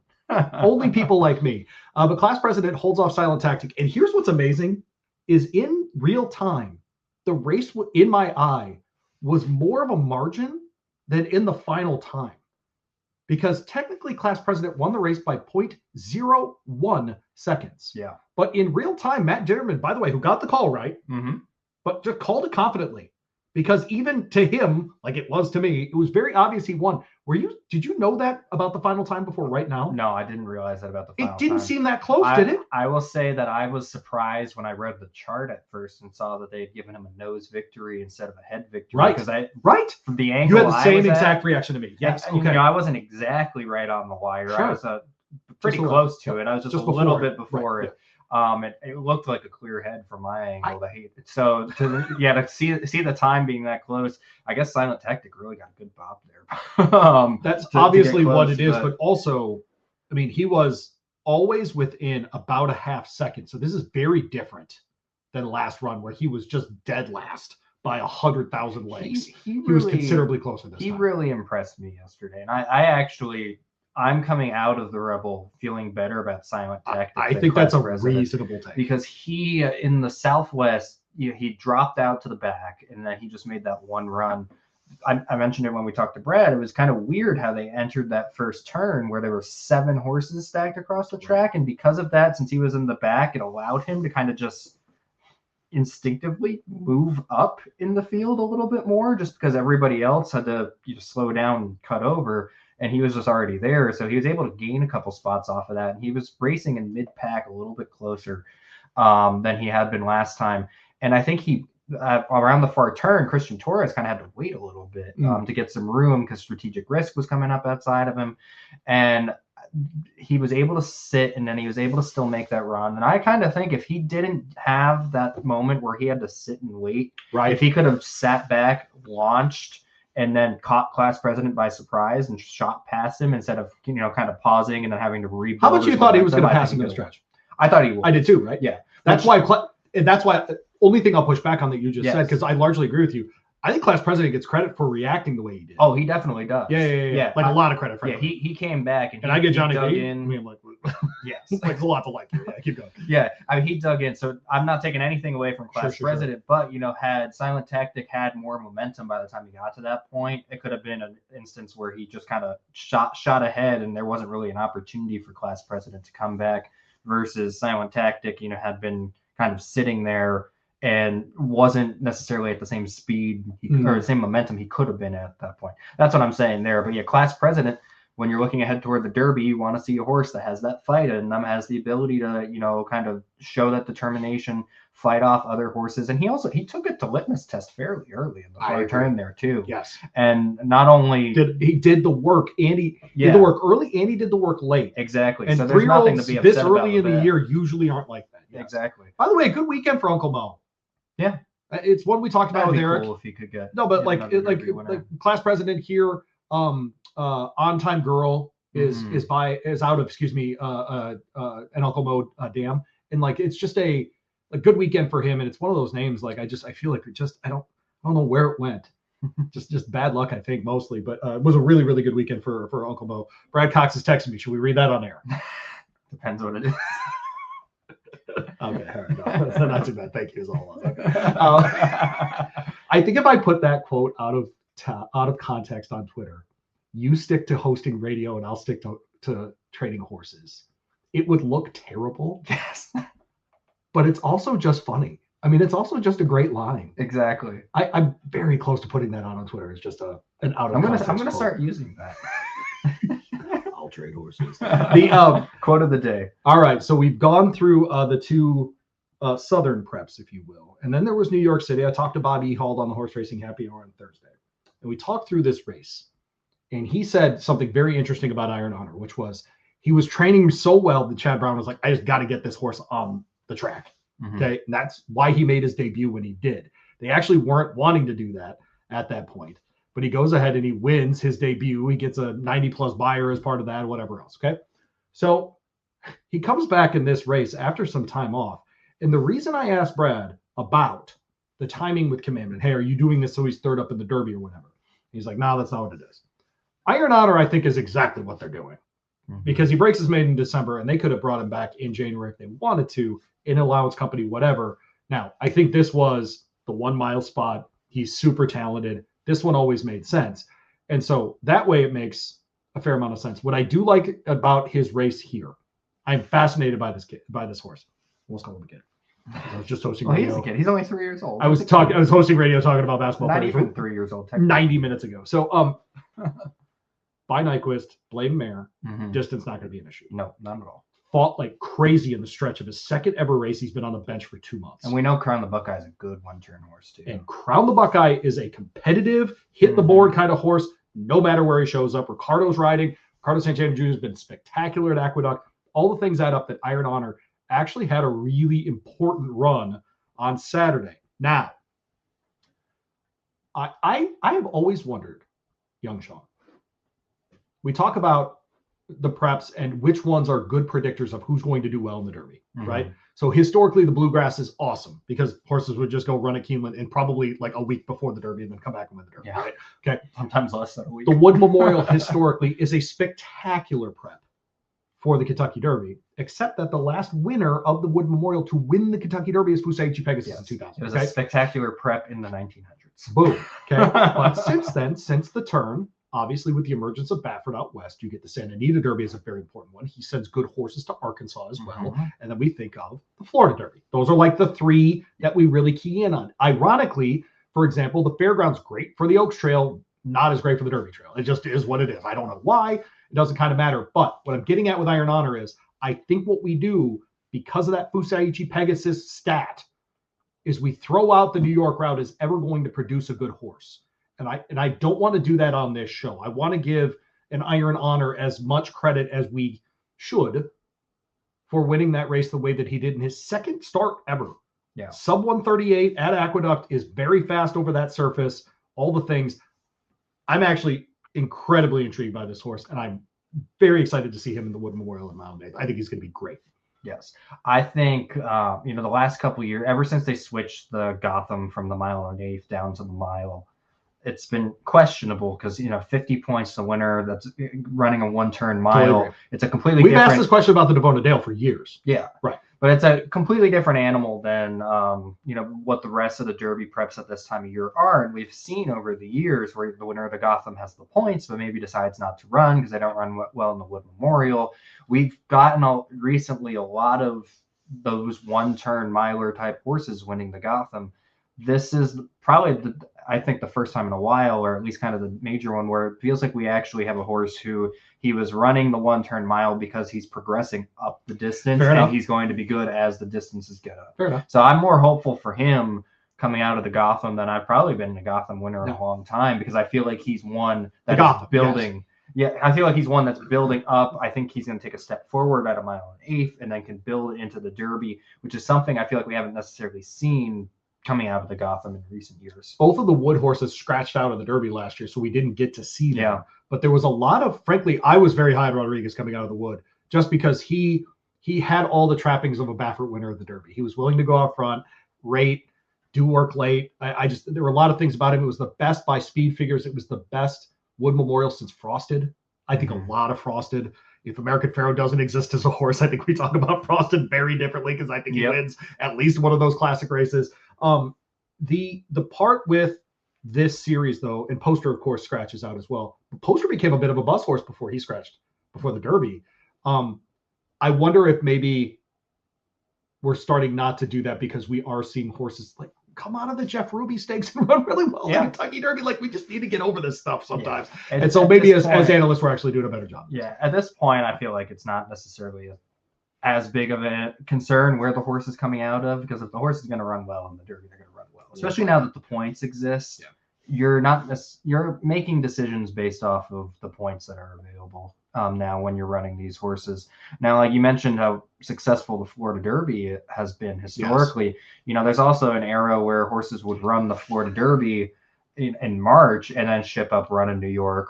Only people like me. But class president holds off silent tactic. And here's what's amazing is in real time, the race in my eye was more of a margin than in the final time. because technically Class President won the race by 0.01 seconds. Yeah. But in real time, Matt Ditterman, by the way, who got the call right, but just called it confidently. Because even to him, like it was to me, it was very obvious he won. Did you know that about the final time before right now? No, I didn't realize that about the final It didn't time. seem that close, did it? I will say that I was surprised when I read the chart at first and saw that they had given him a nose victory instead of a head victory. Right. Because from the angle you had the same exact reaction to me. Yes. Okay. You know, I wasn't exactly right on the wire. Sure. I was pretty close to it. I was just a little bit before it. It looked like a clear head from my angle. So to see the time being that close, I guess Silent Tactic really got a good bop there. That's obviously what it is, but also, I mean, he was always within about a half second. So this is very different than last run where he was just dead last by 100,000 lengths. He was considerably closer this time. He really impressed me yesterday, and I'm coming out of the Rebel feeling better about Silent Tactic. I think that's a reasonable take. Because he, in the Southwest, he dropped out to the back, and then he just made that one run. I mentioned it when we talked to Brad. It was kind of weird how they entered that first turn where there were 7 horses stacked across the track. And because of that, since he was in the back, it allowed him to kind of just instinctively move up in the field a little bit more, just because everybody else had to slow down and cut over. And he was just already there. So he was able to gain a couple spots off of that. And he was racing in mid-pack a little bit closer than he had been last time. And I think he, around the far turn, Christian Torres kind of had to wait a little bit to get some room because Strategic Risk was coming up outside of him. And he was able to sit, and then he was able to still make that run. And I kind of think if he didn't have that moment where he had to sit and wait, if he could have sat back, launched, and then caught Class President by surprise and shot past him instead of, kind of pausing and then having to rebuild. How much you thought he was going to pass him in the stretch? I thought he would. I did too, right? Yeah. That's why the only thing I'll push back on that you just said, because I largely agree with you. I think Class President gets credit for reacting the way he did. Oh, he definitely does. Yeah. Like a lot of credit for him. Yeah, he came back and I get Johnny dug B. in. I mean, like, yes, like it's a lot to like. Yeah, keep going. Yeah, I mean, he dug in. So I'm not taking anything away from Class President, but had Silent Tactic had more momentum by the time he got to that point, it could have been an instance where he just kind of shot ahead, and there wasn't really an opportunity for Class President to come back. Versus Silent Tactic, had been kind of sitting there and wasn't necessarily at the same speed or the same momentum he could have been at that point. That's what I'm saying there. But yeah, Class President, when you're looking ahead toward the Derby, you want to see a horse that has that fight and has the ability to, kind of show that determination, fight off other horses. And he took it to litmus test fairly early in the far turn there too. Yes. And not only did the work, and he did the work early, and he did the work late. Exactly. And so there's nothing to be upset this early in the year usually aren't like that. Yes. Exactly. By the way, good weekend for Uncle Mo. Yeah. It's one we talked about with Eric. Cool if he could get like Class President here, On Time Girl is out of an Uncle Mo dam, and it's just a good weekend for him, and it's one of those names I feel like I don't know where it went. just bad luck, I think, mostly, but it was a really, really good weekend for Uncle Mo. Brad Cox is texting me. Should we read that on air? Depends what it is. Okay, all right, no, not too bad. Thank you, is all. Okay. I think if I put that quote out of context on Twitter, you stick to hosting radio and I'll stick to trading horses, it would look terrible. Yes, but it's also just funny. I mean, it's also just a great line. Exactly. I'm very close to putting that on Twitter. It's just an out of context. I'm gonna start using that. I'll trade horses. The quote of the day. All right, so we've gone through the two Southern preps, if you will, and then there was New York City. I talked to Bobby Hall on the Horse Racing Happy Hour on Thursday, and we talked through this race, and he said something very interesting about Iron Honor, which was he was training so well that Chad Brown was like, I just got to get this horse on the track. Okay, and that's why he made his debut when he did. They actually weren't wanting to do that at that point, but he goes ahead and he wins his debut. He gets a 90+ buyer as part of that, whatever else. Okay, so he comes back in this race after some time off, and the reason I asked Brad about the timing with Commandment, hey, are you doing this so he's third up in the Derby or whatever? He's like, no, that's not what it is. Iron Honor, I think, is exactly what they're doing, because he breaks his maiden in December, and they could have brought him back in January if they wanted to, in allowance company, whatever. Now, I think this was the 1 mile spot. He's super talented. This one always made sense. And so that way it makes a fair amount of sense. What I do like about his race here, I'm fascinated by this horse. Almost called him a kid. I was just hosting radio. He's a kid. He's only 3 years old. I was hosting radio talking about basketball. Not even 3 years old. 90 minutes ago. So by Nyquist, blame mare. Mm-hmm. Distance not going to be an issue. No, not at all. Fought like crazy in the stretch of his second ever race. He's been on the bench for 2 months. And we know Crown the Buckeye is a good one-turn horse too. And Crown the Buckeye is a competitive, hit the board kind of horse, no matter where he shows up. Ricardo's riding. Ricardo Sanchez Jr. has been spectacular at Aqueduct. All the things add up that Iron Honor actually had a really important run on Saturday. Now, I have always wondered, young Sean, we talk about the preps and which ones are good predictors of who's going to do well in the Derby, right? So historically, the Bluegrass is awesome because horses would just go run at Keeneland in probably like a week before the Derby and then come back and win the Derby, right? Okay. Sometimes less than a week. The Wood Memorial historically is a spectacular prep for the Kentucky Derby, except that the last winner of the Wood Memorial to win the Kentucky Derby is Fusaichi Pegasus in 2000. It was a spectacular prep in the 1900s. Boom. Okay. But since then, since the turn, obviously with the emergence of Baffert out west, you get the Santa Anita Derby as a very important one. He sends good horses to Arkansas as well. And then we think of the Florida Derby. Those are like the three that we really key in on. Ironically, for example, the Fairgrounds great for the Oaks Trail, not as great for the Derby Trail. It just is what it is. I don't know why. It doesn't kind of matter. But what I'm getting at with Iron Honor is I think what we do because of that Fusaichi Pegasus stat is we throw out the New York route as ever going to produce a good horse. And I don't want to do that on this show. I want to give an Iron Honor as much credit as we should for winning that race the way that he did in his second start ever. Yeah. Sub 138 at Aqueduct is very fast over that surface. All the things. I'm actually incredibly intrigued by this horse, and I'm very excited to see him in the Wood Memorial at Mile Day. I think he's going to be great. Yes. I think, the last couple of years, ever since they switched the Gotham from the mile and eighth down to the mile, it's been questionable because, 50 points to winner that's running a one-turn mile. Totally. It's a completely We've different. asked this question about the Devona Dale for years. Yeah. Right. But it's a completely different animal than, what the rest of the Derby preps at this time of year are. And we've seen over the years where the winner of the Gotham has the points, but maybe decides not to run because they don't run well in the Wood Memorial. We've gotten recently a lot of those one-turn miler type horses winning the Gotham. This is probably I think the first time in a while, or at least kind of the major one, where it feels like we actually have a horse who he was running the one-turn mile because he's progressing up the distance and he's going to be good as the distances get up. Fair enough. So I'm more hopeful for him coming out of the Gotham than I've probably been a Gotham winner in a long time, because I feel like he's one that is building. Yes. Yeah, I feel like he's one that's building up. I think he's going to take a step forward at a mile and eighth and then can build into the Derby, which is something I feel like we haven't necessarily seen coming out of the Gotham in recent years. Both of the Wood horses scratched out of the Derby last year, so we didn't get to see them. Yeah. But there was a lot of, frankly, I was very high on Rodriguez coming out of the Wood just because he had all the trappings of a Baffert winner of the Derby. He was willing to go out front, rate, do work late. There were a lot of things about him. It was the best by speed figures. It was the best Wood Memorial since Frosted. I think a lot of Frosted. If American Pharaoh doesn't exist as a horse, I think we talk about Frosted very differently because I think he wins at least one of those classic races. The part with this series, though, and Poster, of course, scratches out as well. But Poster became a bit of a bus horse before he scratched, before the Derby. I wonder if maybe we're starting not to do that because we are seeing horses like come out of the Jeff Ruby Stakes and run really well in the Kentucky Derby. Like, we just need to get over this stuff sometimes. Yeah. And so maybe as analysts, we're actually doing a better job. Yeah, at this point, I feel like it's not necessarily as big of a concern where the horse is coming out of, because if the horse is going to run well in the Derby, they're going to run well. Especially now that the points exist, you're making decisions based off of the points that are available now when you're running these horses. Now, like you mentioned, how successful the Florida Derby has been historically. Yes. There's also an era where horses would run the Florida Derby in March and then ship up, run in New York,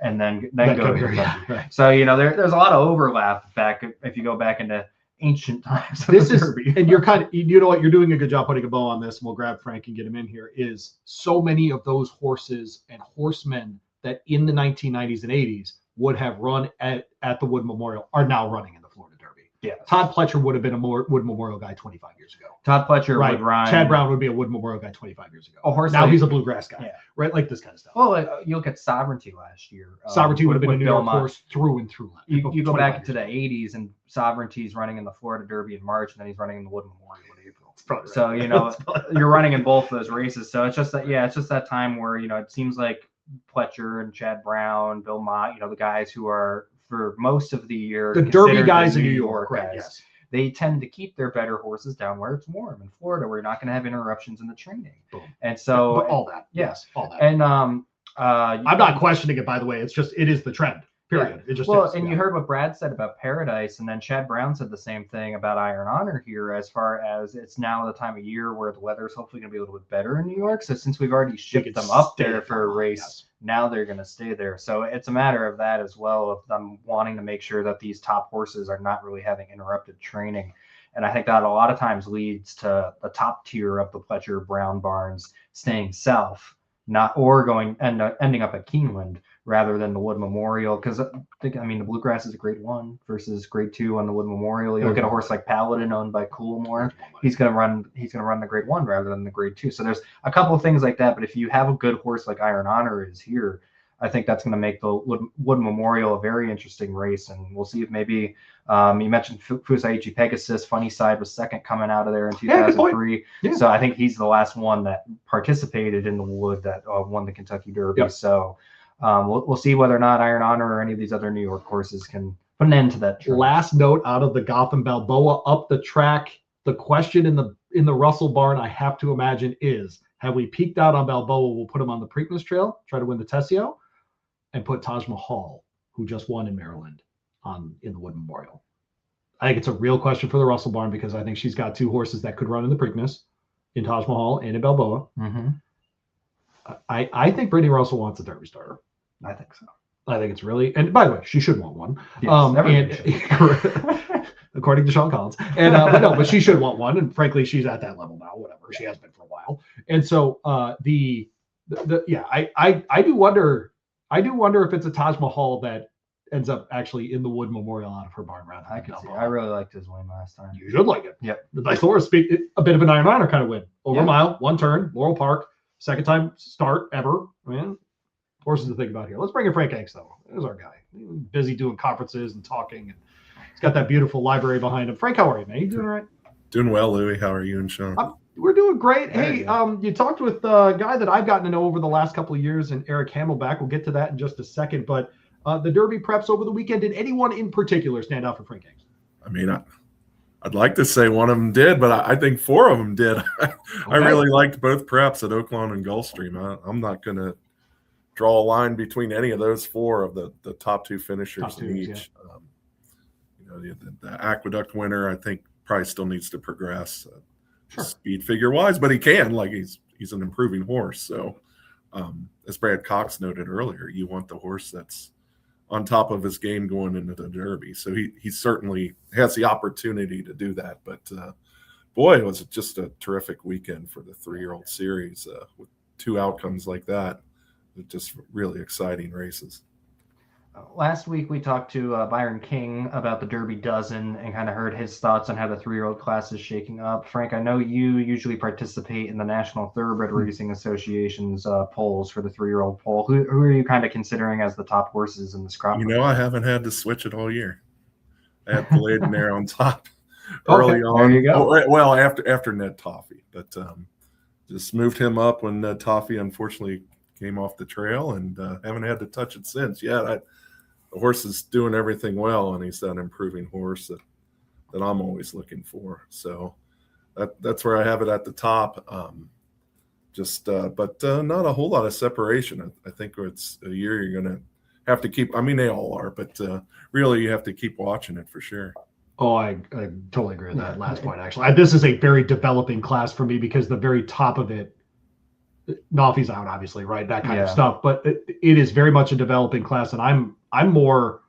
and then go to Kentucky. Right. So there's a lot of overlap back if you go back into ancient times. This is, and you're kind of, what, you're doing a good job putting a bow on this, and we'll grab Frank and get him in here. Is so many of those horses and horsemen that in the 1990s and 80s would have run at the Wood Memorial are now running in the Florida Derby. Yeah. Todd Pletcher would have been a Wood Memorial guy 25 years ago. Todd Pletcher Right. would run. Chad Brown would be a Wood Memorial guy 25 years ago. A horse now like, he's a bluegrass guy. Yeah. Right, like this kind of stuff. Well, you look at Sovereignty last year. Sovereignty would have been a New Bill York Mott. horse through and through. You go back into the 80s, and Sovereignty's running in the Florida Derby in March, and then he's running in the Wood Memorial in April. Right. So, you're running in both those races. So it's just that time where, it seems like Pletcher and Chad Brown, Bill Mott, the guys who are for most of the year. The Derby guys the in New York, right? Yes. They tend to keep their better horses down where it's warm in Florida, where you're not going to have interruptions in the training. Boom. And so all that. Yes. All that. And I'm not questioning it, by the way. It's just, it is the trend. Period. Yeah. It just is. And you heard what Brad said about Paradise, and then Chad Brown said the same thing about Iron Honor here, as far as it's now the time of year where the weather is hopefully going to be a little bit better in New York. So since we've already shipped them up there for a race, now they're going to stay there. So it's a matter of that as well, of them wanting to make sure that these top horses are not really having interrupted training. And I think that a lot of times leads to the top tier of the Pletcher Brown barns staying south, ending up at Keeneland rather than the Wood Memorial. Because the Bluegrass is a grade 1 versus grade 2 on the Wood Memorial. You look at a horse like Paladin owned by Coolmore, he's gonna run the grade 1 rather than the grade 2. So there's a couple of things like that. But if you have a good horse like Iron Honor is here, I think that's going to make the Wood Memorial a very interesting race, and we'll see if maybe you mentioned Fusaichi Pegasus. Funny Side was second coming out of there in 2003. Yeah. So I think he's the last one that participated in the Wood that won the Kentucky Derby. Yep. So we'll see whether or not Iron Honor or any of these other New York horses can put an end to that trend. Last note out of the Gotham Balboa up the track. The question in the Russell barn, I have to imagine, is: have we peaked out on Balboa? We'll put him on the Preakness Trail, try to win the Tessio, and put Taj Mahal, who just won in Maryland, in the Wood Memorial. I think it's a real question for the Russell barn, because I think she's got two horses that could run in the Preakness, in Taj Mahal and in Balboa. Mm-hmm. I think Brittany Russell wants a Derby starter. I think so. I think it's really, and by the way, she should want one. Yes, according to Sean Collins. And but she should want one, and frankly, she's at that level now. Whatever, she has been for a while. And so I do wonder. I do wonder if it's a Taj Mahal that ends up actually in the Wood Memorial out of her barn round. I can see. I really liked his win last time. You should like it. Yep. The nice horse, a bit of an Iron Honor kind of win. Over a mile, one turn, Laurel Park, second time start ever. Man, horses to think about here. Let's bring in Frank Angst, though. There's our guy. He's busy doing conferences and talking, and he's got that beautiful library behind him. Frank, how are you, man? You doing all right? Doing well, Louie. How are you and Sean? We're doing great. Hey, you talked with a guy that I've gotten to know over the last couple of years, and Eric Hamelback. We'll get to that in just a second. But the Derby preps over the weekend, did anyone in particular stand out for Frank Angst? I mean, I'd like to say one of them did, but I think four of them did. I really liked both preps at Oaklawn and Gulfstream. I'm not going to draw a line between any of those four of the top two finishers in each. Yeah. The Aqueduct winner, I think, probably still needs to progress. Speed figure wise, but he can. Like he's an improving horse. So as Brad Cox noted earlier, you want the horse that's on top of his game going into the Derby. So he certainly has the opportunity to do that. But boy, it was just a terrific weekend for the 3-year-old series with two outcomes like that. Just really exciting races. Last week we talked to Byron King about the Derby Dozen and kind of heard his thoughts on how the 3-year-old class is shaking up. Frank, I know you usually participate in the National Thoroughbred Racing Association's polls for the 3-year-old poll. Who are you kind of considering as the top horses in this crop? I haven't had to switch it all year. I had Paladin there on top early on. There you go. Well, after Ned Toffee, but just moved him up when Ned Toffee unfortunately came off the trail, and haven't had to touch it since. The horse is doing everything well, and he's that improving horse that I'm always looking for. So that's where I have it at the top. But not a whole lot of separation. I think it's a year you're going to have to keep. I mean, they all are, but really you have to keep watching it for sure. Oh, I totally agree with that last point, actually. This is a very developing class for me, because the very top of it, Nafi's out, obviously, right? That kind of stuff. But it is very much a developing class, and I'm more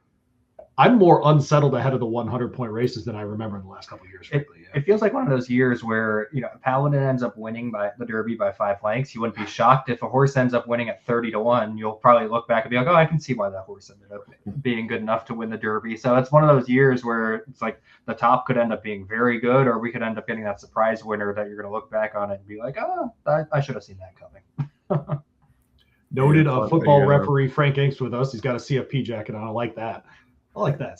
I'm more unsettled ahead of the 100-point races than I remember in the last couple of years. Frankly, It feels like one of those years where, Paladin ends up winning by the Derby by 5 lengths. You wouldn't be shocked if a horse ends up winning at 30-1. You'll probably look back and be like, oh, I can see why that horse ended up being good enough to win the Derby. So it's one of those years where it's like the top could end up being very good, or we could end up getting that surprise winner that you're going to look back on it and be like, oh, I should have seen that coming. Noted football referee Frank Angst with us. He's got a CFP jacket on. I like that.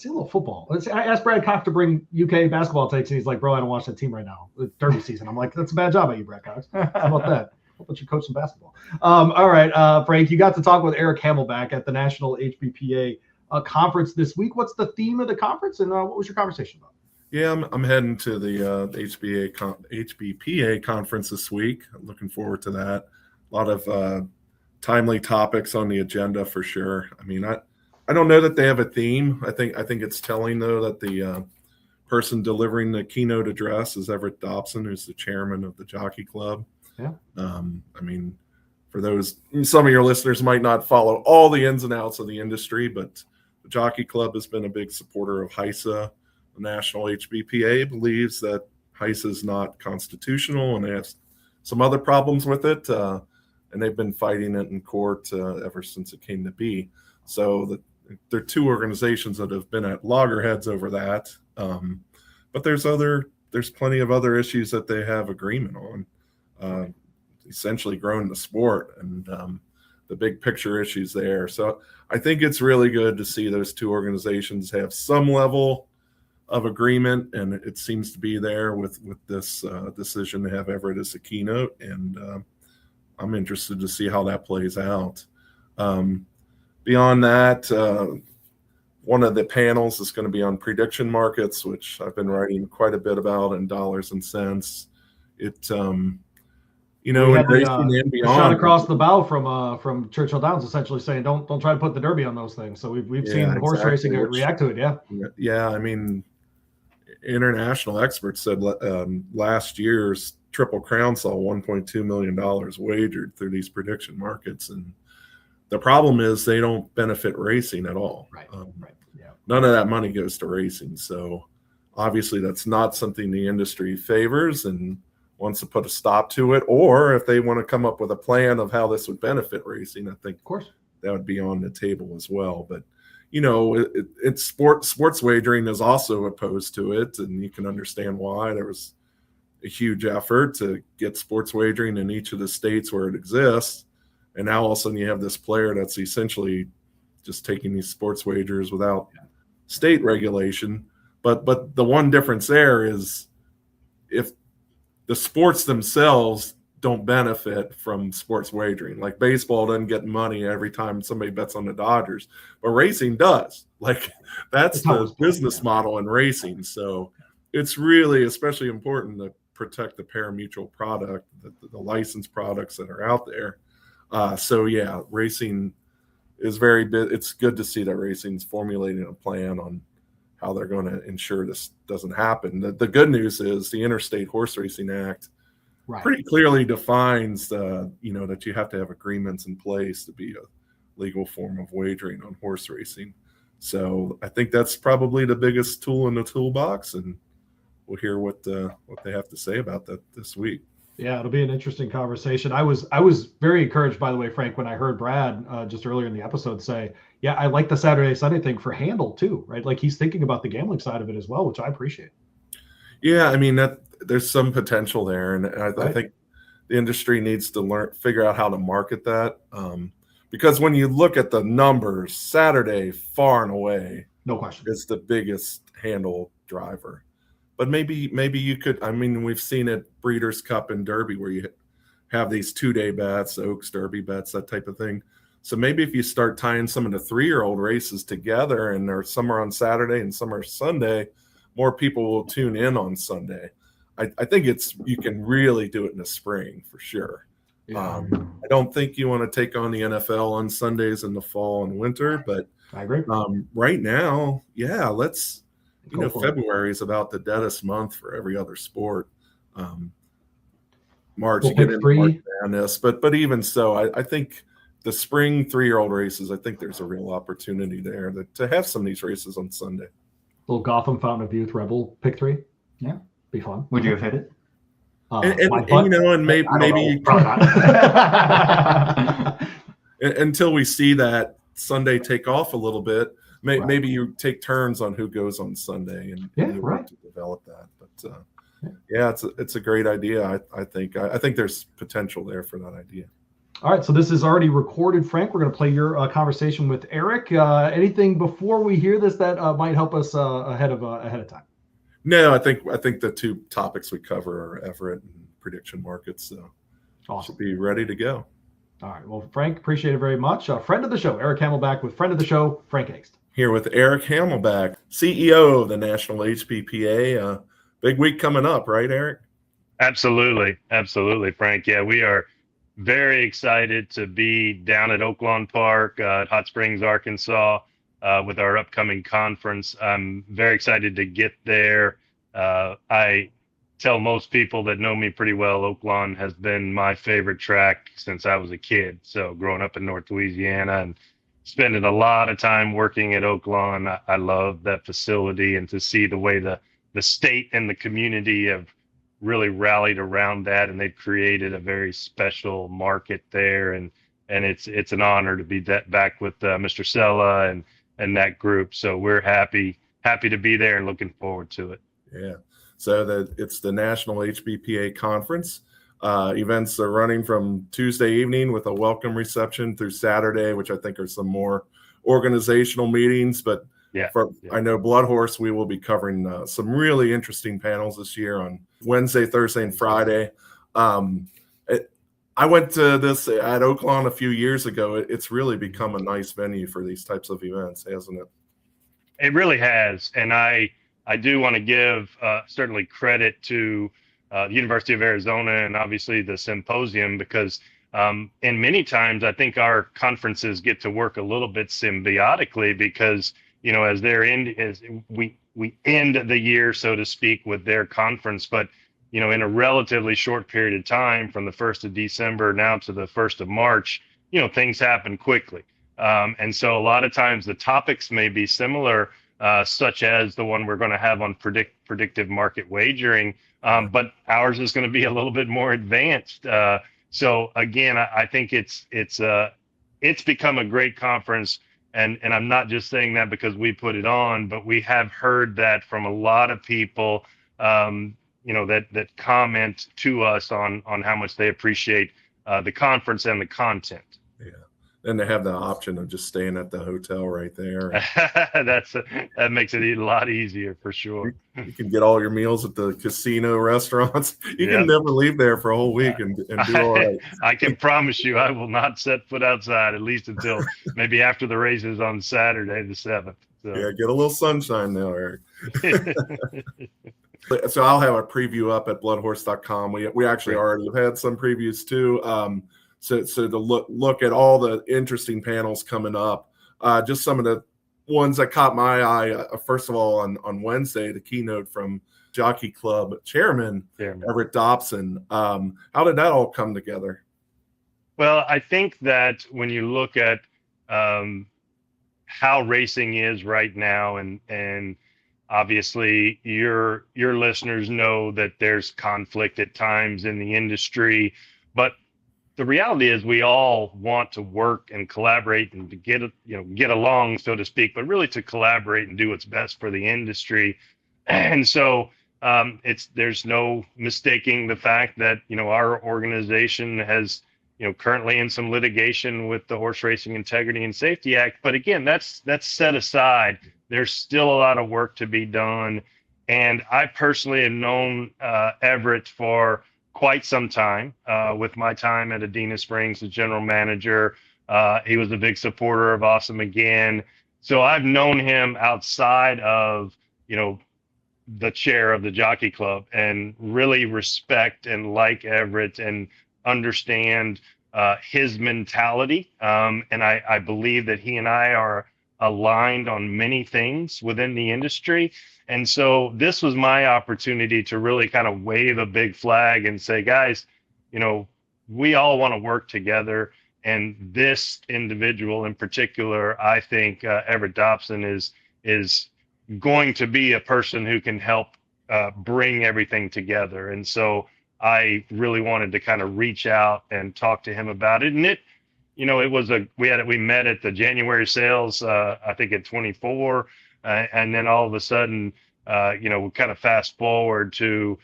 See a little football. I asked Brad Cox to bring UK basketball takes, and he's like, bro, I don't watch that team right now. It's Derby season. I'm like, that's a bad job by you, Brad Cox. How about that? I'll let you coach some basketball. All right, Frank, you got to talk with Eric Hamelback at the National HBPA conference this week. What's the theme of the conference, and what was your conversation about? Yeah, I'm heading to the HBPA conference this week. I'm looking forward to that. A lot of timely topics on the agenda for sure. I mean, I don't know that they have a theme. I think it's telling, though, that the person delivering the keynote address is Everett Dobson, who's the chairman of the Jockey Club. Yeah. I mean, for those, some of your listeners might not follow all the ins and outs of the industry, but the Jockey Club has been a big supporter of HISA. The National HBPA believes that HISA is not constitutional, and they have some other problems with it, and they've been fighting it in court ever since it came to be. So there are two organizations that have been at loggerheads over that, but there's plenty of other issues that they have agreement on, essentially growing the sport and the big picture issues there. So I think it's really good to see those two organizations have some level of agreement, and it seems to be there with this decision to have Everett as a keynote, and I'm interested to see how that plays out. Beyond that, one of the panels is going to be on prediction markets, which I've been writing quite a bit about in dollars and cents. It, in racing and beyond, shot across the bow from Churchill Downs, essentially saying, "Don't try to put the Derby on those things." So we've seen horse racing react to it. Yeah. Yeah, I mean, international experts said last year's Triple Crown saw $1.2 million wagered through these prediction markets, and the problem is they don't benefit racing at all. Right. Yeah. None of that money goes to racing. So obviously that's not something the industry favors and wants to put a stop to it. Or if they want to come up with a plan of how this would benefit racing, I think of course that would be on the table as well. But it's sports wagering is also opposed to it, and you can understand why. There was a huge effort to get sports wagering in each of the states where it exists. And now all of a sudden you have this player that's essentially just taking these sports wagers without state regulation. But the one difference there is if the sports themselves don't benefit from sports wagering. Like baseball doesn't get money every time somebody bets on the Dodgers, but racing does. Like that's the business model in racing. So it's really especially important to protect the pari-mutuel product, the licensed products that are out there. So yeah, racing is very big. It's good to see that racing's formulating a plan on how they're going to ensure this doesn't happen. The good news is the Interstate Horse Racing Act pretty clearly defines that you have to have agreements in place to be a legal form of wagering on horse racing. So I think that's probably the biggest tool in the toolbox, and we'll hear what they have to say about that this week. Yeah, it'll be an interesting conversation. I was very encouraged, by the way, Frank, when I heard Brad just earlier in the episode say, yeah, I like the Saturday Sunday thing for handle too, right? Like he's thinking about the gambling side of it as well, which I appreciate. Yeah, I mean there's some potential there, and I think the industry needs to figure out how to market that, because when you look at the numbers, Saturday far and away, no question, is the biggest handle driver. But maybe you could. I mean, we've seen it Breeders' Cup and Derby where you have these 2-day bets, Oaks Derby bets, that type of thing. So maybe if you start tying some of the 3-year-old races together, and some are on Saturday and some are Sunday, more people will tune in on Sunday. I think you can really do it in the spring for sure. Yeah. I don't think you want to take on the NFL on Sundays in the fall and winter, but I agree. Right now, yeah, let's. February is about the deadest month for every other sport. March, you get into March Madness, but even so, I think the spring 3-year-old races, I think there's a real opportunity there to have some of these races on Sunday. Little Gotham Fountain of Youth Rebel pick 3. Yeah, be fun. Would you have hit it? And you know, and maybe until we see that Sunday take off a little bit, maybe you take turns on who goes on Sunday, and you want to develop that. But yeah, it's a great idea. I think there's potential there for that idea. All right, so this is already recorded, Frank. We're going to play your conversation with Eric. Anything before we hear this that might help us ahead of time? No, I think the two topics we cover are Everett and prediction markets, so awesome. Should be ready to go. All right, well, Frank, appreciate it very much. Friend of the show, Eric Hamelback, with friend of the show, Frank Angst. Here with Eric Hamelback, CEO of the National HBPA. Big week coming up, right, Eric? Absolutely, Frank. Yeah, we are very excited to be down at Oaklawn Park at Hot Springs, Arkansas, with our upcoming conference. I'm very excited to get there. I tell most people that know me pretty well, Oaklawn has been my favorite track since I was a kid. So growing up in North Louisiana and spending a lot of time working at Oaklawn, I love that facility, and to see the way the state and the community have really rallied around that, and they've created a very special market there, and it's an honor to be back with Mr. Sella and that group. So we're happy to be there and looking forward to it. Yeah. So it's the National HBPA conference. Events are running from Tuesday evening with a welcome reception through Saturday, which I think are some more organizational meetings. But I know BloodHorse, we will be covering some really interesting panels this year on Wednesday, Thursday, and Friday. I went to this at Oaklawn a few years ago. It's really become a nice venue for these types of events, hasn't it? It really has. And I do want to give certainly credit to the University of Arizona and obviously the symposium, because and many times I think our conferences get to work a little bit symbiotically, because as we end the year, so to speak, with their conference, but in a relatively short period of time, from the 1st of December now to the 1st of March, things happen quickly. And so a lot of times the topics may be similar, such as the one we're going to have on predictive market wagering, but ours is going to be a little bit more advanced. So again, I think it's become a great conference. And I'm not just saying that because we put it on, but we have heard that from a lot of people, that comment to us on how much they appreciate the conference and the content. Yeah. And they have the option of just staying at the hotel right there. That makes it a lot easier for sure. You can get all your meals at the casino restaurants. You can never leave there for a whole week and do all right. I can promise you I will not set foot outside, at least until maybe after the races on Saturday the 7th. So. Yeah, get a little sunshine now, Eric. So I'll have a preview up at bloodhorse.com. We actually already have had some previews too. So to look at all the interesting panels coming up, just some of the ones that caught my eye. First of all, on Wednesday, the keynote from Jockey Club Chairman Everett Dobson. How did that all come together? Well, I think that when you look at how racing is right now, and obviously your listeners know that there's conflict at times in the industry, but the reality is we all want to work and collaborate and to get along, so to speak, but really to collaborate and do what's best for the industry. And so there's no mistaking the fact that our organization has currently in some litigation with the Horse Racing Integrity and Safety Act. But again, that's set aside. There's still a lot of work to be done. And I personally have known Everett for quite some time, with my time at Adena Springs as general manager. He was a big supporter of Awesome Again. So I've known him outside of, the chair of the Jockey Club, and really respect and like Everett and understand his mentality. And I believe that he and I are aligned on many things within the industry. And so this was my opportunity to really kind of wave a big flag and say, guys, we all want to work together. And this individual in particular, I think Everett Dobson is going to be a person who can help bring everything together. And so I really wanted to kind of reach out and talk to him about it. And it, you know, it was we met at the January sales, I think at 24, and then all of a sudden, you know, we kind of fast forward to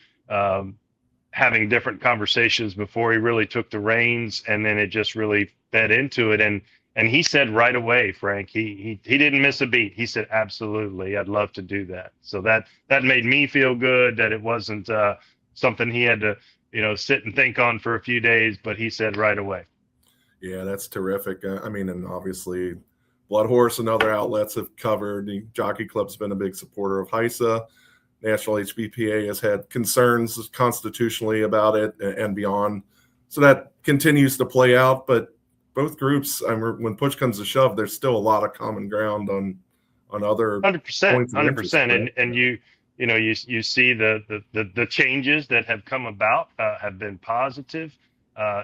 having different conversations before he really took the reins, and then it just really fed into it. And he said right away, Frank, he didn't miss a beat. He said, absolutely, I'd love to do that. So that made me feel good that it wasn't something he had to, you know, sit and think on for a few days, but he said right away. Yeah, that's terrific. I mean, and obviously BloodHorse and other outlets have covered. The Jockey Club's been a big supporter of HISA. National HBPA has had concerns constitutionally about it and beyond. So that continues to play out, but both groups, when push comes to shove, there's still a lot of common ground on other 100%. And you see the changes that have come about have been positive.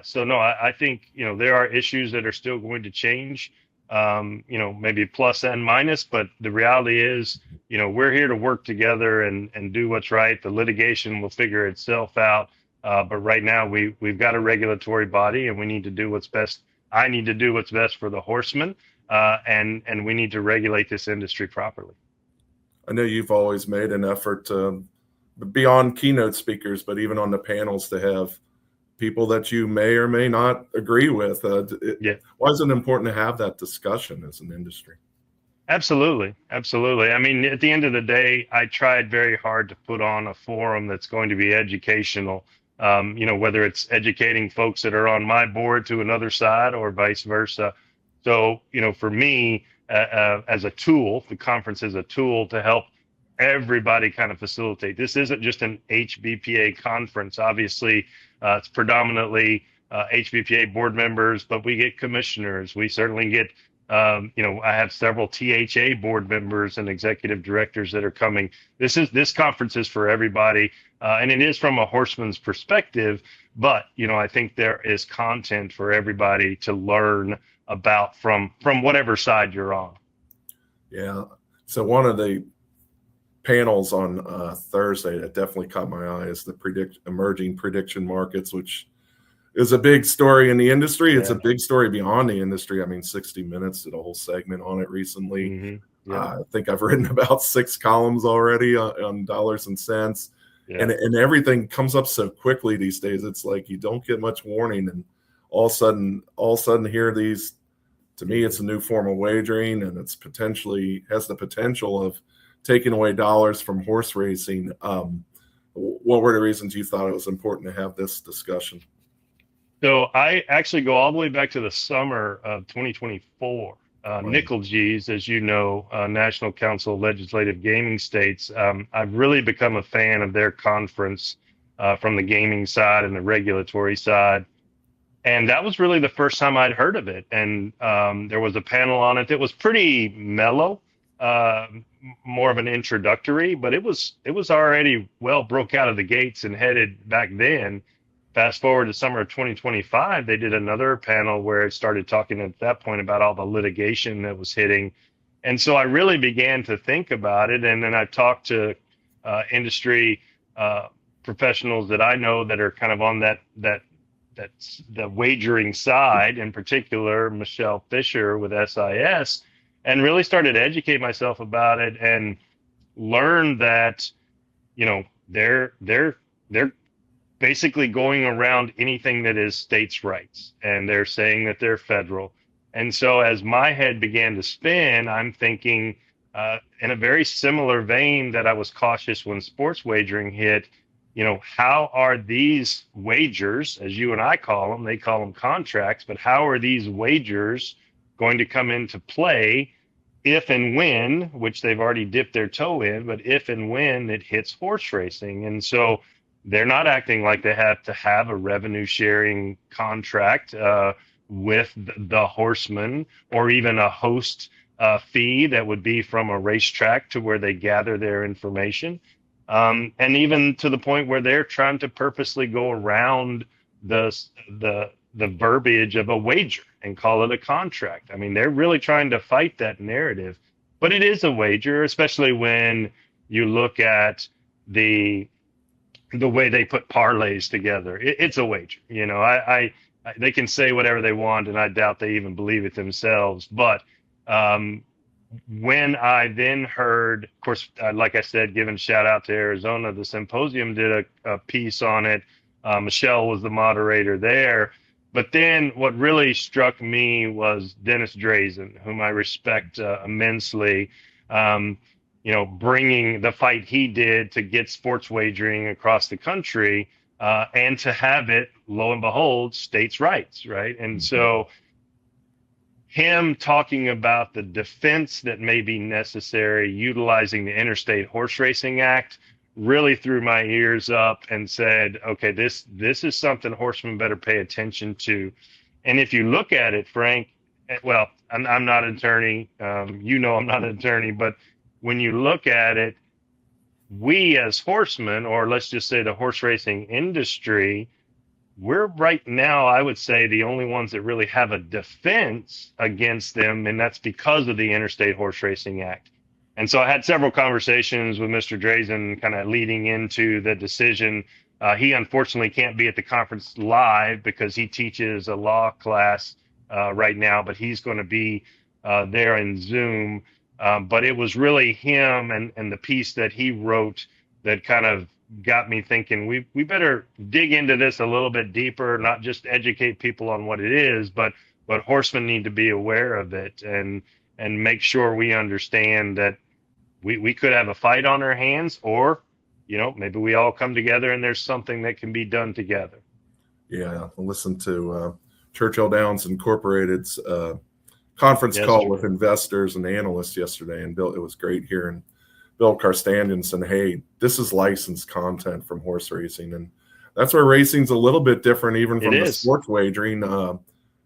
So no, I think, you know, there are issues that are still going to change, you know, maybe plus and minus, but the reality is, you know, we're here to work together and do what's right. The litigation will figure itself out. But right now we've got a regulatory body, and we need to do what's best. I need to do what's best for the horsemen, and we need to regulate this industry properly. I know you've always made an effort to, beyond keynote speakers, but even on the panels, to have people that you may or may not agree with. Why is it important to have that discussion as an industry? Absolutely. I mean, at the end of the day, I tried very hard to put on a forum that's going to be educational. You know, whether it's educating folks that are on my board to another side or vice versa. So, you know, for me, as a tool, the conference is a tool to help everybody kind of facilitate. This isn't just an HBPA conference. Obviously, it's predominantly HBPA board members, but we get commissioners. We certainly get, you know, I have several THA board members and executive directors that are coming. This conference is for everybody, and it is from a horseman's perspective. But, you know, I think there is content for everybody to learn about from whatever side you're on. Yeah. So one of the panels on Thursday that definitely caught my eye is the emerging prediction markets, which is a big story in the industry. It's a big story beyond the industry. I mean, 60 Minutes did a whole segment on it recently. Mm-hmm. Yeah. I think I've written about 6 columns already on dollars and cents. Yeah. And everything comes up so quickly these days. It's like you don't get much warning, and all of a sudden here these. To me, it's a new form of wagering, and it's has the potential of taking away dollars from horse racing. What were the reasons you thought it was important to have this discussion? So I actually go all the way back to the summer of 2024. Right. Nickel G's, as you know, National Council of Legislative Gaming States. I've really become a fan of their conference from the gaming side and the regulatory side. And that was really the first time I'd heard of it. And there was a panel on it that was pretty mellow, more of an introductory, but it was already well broke out of the gates and headed back then. Fast forward to summer of 2025, they did another panel where it started talking at that point about all the litigation that was hitting. And so I really began to think about it. And then I talked to industry professionals that I know that are kind of on that's the wagering side, in particular, Michelle Fisher with SIS, and really started to educate myself about it and learn that, you know, they're basically going around anything that is states' rights, and they're saying that they're federal. And so as my head began to spin, I'm thinking in a very similar vein that I was cautious when sports wagering hit. You know, how are these wagers, as you and I call them, they call them contracts, but how are these wagers going to come into play if and when, which they've already dipped their toe in, but if and when it hits horse racing? And so they're not acting like they have to have a revenue sharing contract with the horsemen, or even a host fee that would be from a racetrack to where they gather their information. And even to the point where they're trying to purposely go around the the verbiage of a wager and call it a contract. I mean, they're really trying to fight that narrative, but it is a wager, especially when you look at the way they put parlays together. It's a wager. You know, I they can say whatever they want, and I doubt they even believe it themselves. But when I then heard, of course, like I said, giving a shout out to Arizona, the Symposium did a piece on it. Michelle was the moderator there. But then what really struck me was Dennis Drazen, whom I respect immensely, you know, bringing the fight he did to get sports wagering across the country and to have it, lo and behold, states' rights, right? And so him talking about the defense that may be necessary utilizing the Interstate Horse Racing Act really threw my ears up and said, okay, this is something horsemen better pay attention to. And if you look at it, Frank, well, I'm not an attorney. You know, I'm not an attorney, but when you look at it, we as horsemen, or let's just say the horse racing industry, we're right now, I would say, the only ones that really have a defense against them, and that's because of the Interstate Horse Racing Act. And so I had several conversations with Mr. Drazen kind of leading into the decision. He unfortunately can't be at the conference live because he teaches a law class right now, but he's going to be there in Zoom. But it was really him and the piece that he wrote that kind of got me thinking we better dig into this a little bit deeper, not just educate people on what it is, but horsemen need to be aware of it and make sure we understand that we could have a fight on our hands, or, you know, maybe we all come together and there's something that can be done together. Yeah, I listened to Churchill Downs Incorporated's conference call with investors and analysts yesterday, and Bill, it was great hearing Bill Carstandian saying, hey, this is licensed content from horse racing, and that's where racing's a little bit different even from the sports wagering.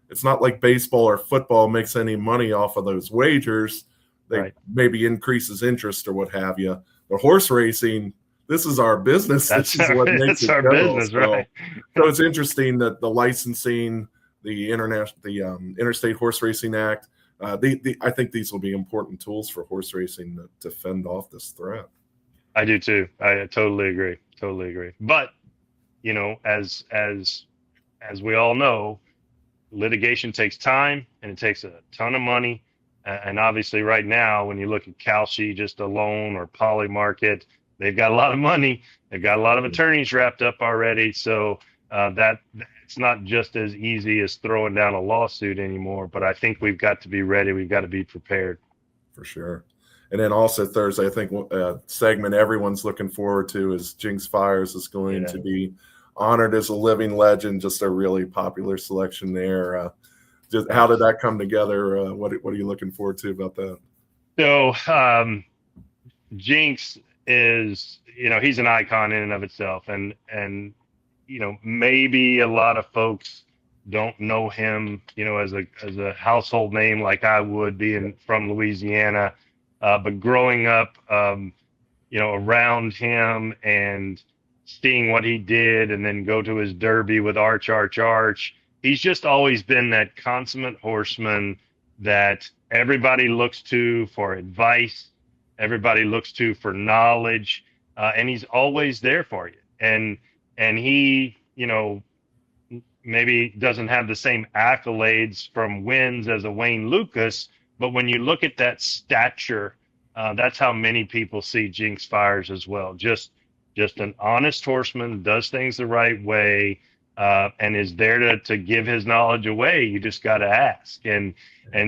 It's not like baseball or football makes any money off of those wagers. They maybe increases interest or what have you. But horse racing, this is our business. This is what makes it our business, right? So it's interesting that the licensing, the Interstate Horse Racing Act, I think these will be important tools for horse racing to fend off this threat. I do too. I totally agree. Totally agree. But, you know, as we all know, litigation takes time and it takes a ton of money. And obviously right now, when you look at Kalshi just alone or Polymarket, they've got a lot of money. They've got a lot of attorneys wrapped up already. So that it's not just as easy as throwing down a lawsuit anymore. But I think we've got to be ready. We've got to be prepared. For sure. And then also Thursday, I think a segment everyone's looking forward to is Jinx Fires is going to be honored as a living legend. Just a really popular selection there. Just how did that come together? What are you looking forward to about that? So Jinx is, you know, he's an icon in and of itself, and you know, maybe a lot of folks don't know him, you know, as a household name like I would, being from Louisiana, but growing up, you know, around him and seeing what he did, and then go to his Derby with Arch. He's just always been that consummate horseman that everybody looks to for advice, everybody looks to for knowledge, and he's always there for you. And he, you know, maybe doesn't have the same accolades from wins as a Wayne Lucas, but when you look at that stature, that's how many people see Jinx Fires as well. Just an honest horseman, does things the right way, and is there to give his knowledge away. You just got to ask. And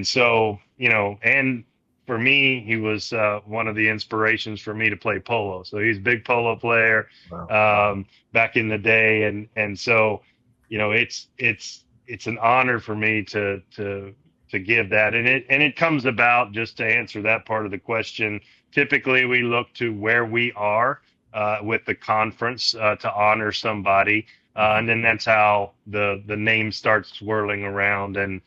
so, you know, and for me, he was one of the inspirations for me to play polo. So he's a big polo player back in the day. And so, you know, it's an honor for me to give that. And it comes about, just to answer that part of the question. Typically we look to where we are with the conference to honor somebody. And then that's how the name starts swirling around. And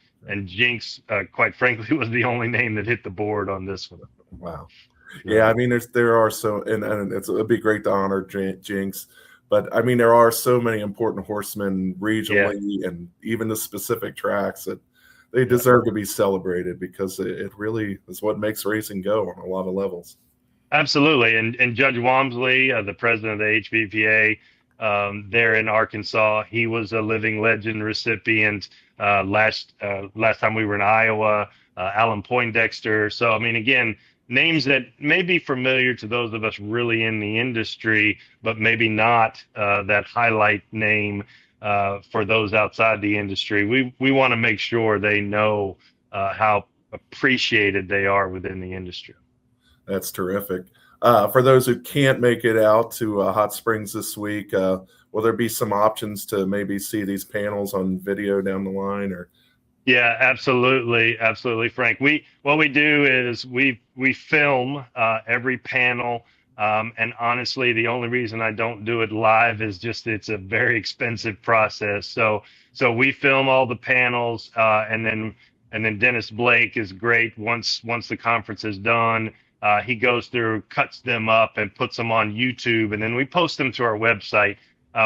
Jinx, quite frankly, was the only name that hit the board on this one. Wow. Yeah, I mean, there are so, and it'd be great to honor Jinx, But I mean, there are so many important horsemen regionally and even the specific tracks that they deserve to be celebrated, because it really is what makes racing go on a lot of levels. Absolutely. And Judge Walmsley, the president of the HBPA, there in Arkansas, he was a living legend recipient last time we were in Iowa, Alan Poindexter. So, I mean, again, names that may be familiar to those of us really in the industry, but maybe not that highlight name for those outside the industry. We want to make sure they know how appreciated they are within the industry. That's terrific. For those who can't make it out to Hot Springs this week, will there be some options to maybe see these panels on video down the line? Or yeah, absolutely, Frank. What we do is we film every panel, and honestly, the only reason I don't do it live is just it's a very expensive process. So we film all the panels, and then Dennis Blake is great. Once the conference is done, he goes through, cuts them up, and puts them on YouTube, and then we post them to our website.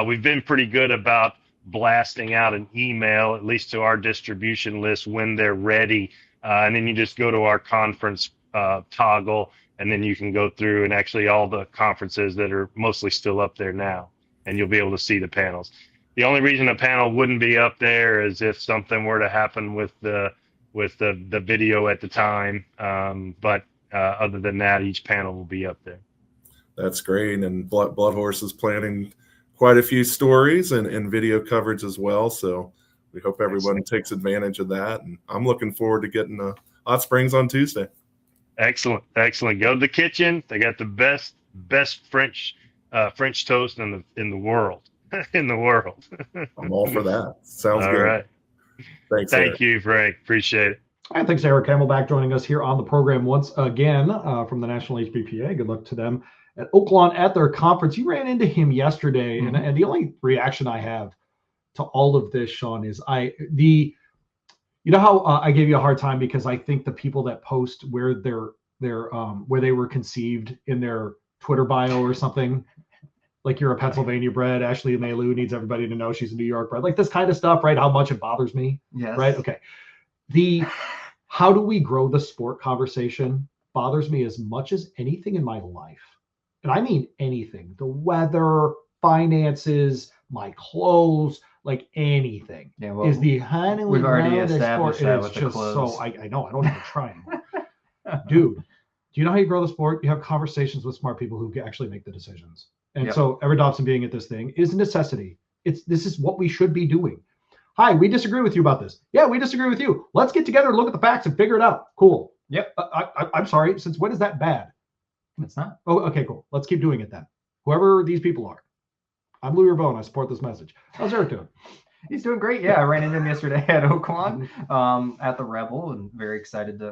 We've been pretty good about blasting out an email, at least to our distribution list, when they're ready. And then you just go to our conference toggle, and then you can go through and actually all the conferences that are mostly still up there now, and you'll be able to see the panels. The only reason a panel wouldn't be up there is if something were to happen with the video at the time. But other than that, each panel will be up there. That's great. And BloodHorse is planning quite a few stories and video coverage as well. So we hope everyone takes advantage of that. And I'm looking forward to getting Hot Springs on Tuesday. Excellent. Go to the kitchen. They got the best French toast in the world. In the world. I'm all for that. Sounds good. All right. Thanks. Thank you, Frank. Appreciate it. All right, thanks, Eric Hamelback, joining us here on the program once again from the National HBPA. Good luck to them at Oaklawn at their conference. You ran into him yesterday, and the only reaction I have to all of this, Sean, is you know how I gave you a hard time because I think the people that post where where they were conceived in their Twitter bio or something, like you're a Pennsylvania bred, Ashley Maylou needs everybody to know she's a New York bred, like this kind of stuff, right? How much it bothers me. Yes. Right. Okay. How do we grow the sport conversation bothers me as much as anything in my life. And I mean anything, the weather, finances, my clothes, like anything. Yeah, well, is the honey we've already established that it's with the just clothes. so I know I don't even try anymore. Dude, do you know how you grow the sport? You have conversations with smart people who actually make the decisions. And so Everett Dobson being at this thing is a necessity. This is what we should be doing. Hi, we disagree with you about this. Yeah, we disagree with you. Let's get together and look at the facts and figure it out. Cool. Yep. I'm sorry. Since when is that bad? It's not. Oh, okay, cool. Let's keep doing it then. Whoever these people are. I'm Louie and I support this message. How's Eric doing? He's doing great. Yeah, I ran into him yesterday at Oaklawn at the Rebel, and very excited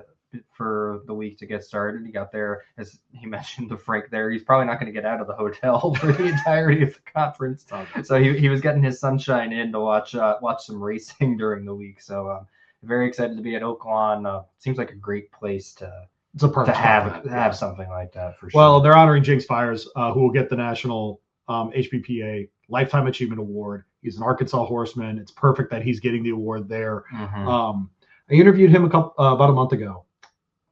for the week to get started. He got there, as he mentioned, to Frank there. He's probably not going to get out of the hotel for the entirety of the conference. So he was getting his sunshine in to watch some racing during the week. So very excited to be at Oaklawn. Seems like a great place to have something like that for sure. Well, they're honoring Jinx Fires, who will get the National HBPA Lifetime Achievement Award. He's an Arkansas horseman. It's perfect that he's getting the award there. I interviewed him about a month ago.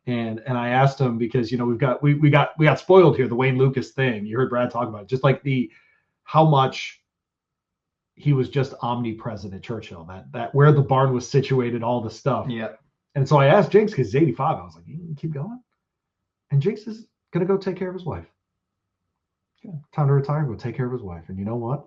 And I asked him because, you know, we got spoiled here, the Wayne Lucas thing. You heard Brad talk about it, just like how much he was just omnipresent at Churchill, that where the barn was situated, all the stuff. Yeah. And so I asked Jinx, because he's 85. I was like, you can keep going. And Jinx is gonna go take care of his wife. Yeah. Time to retire and go take care of his wife. And you know what?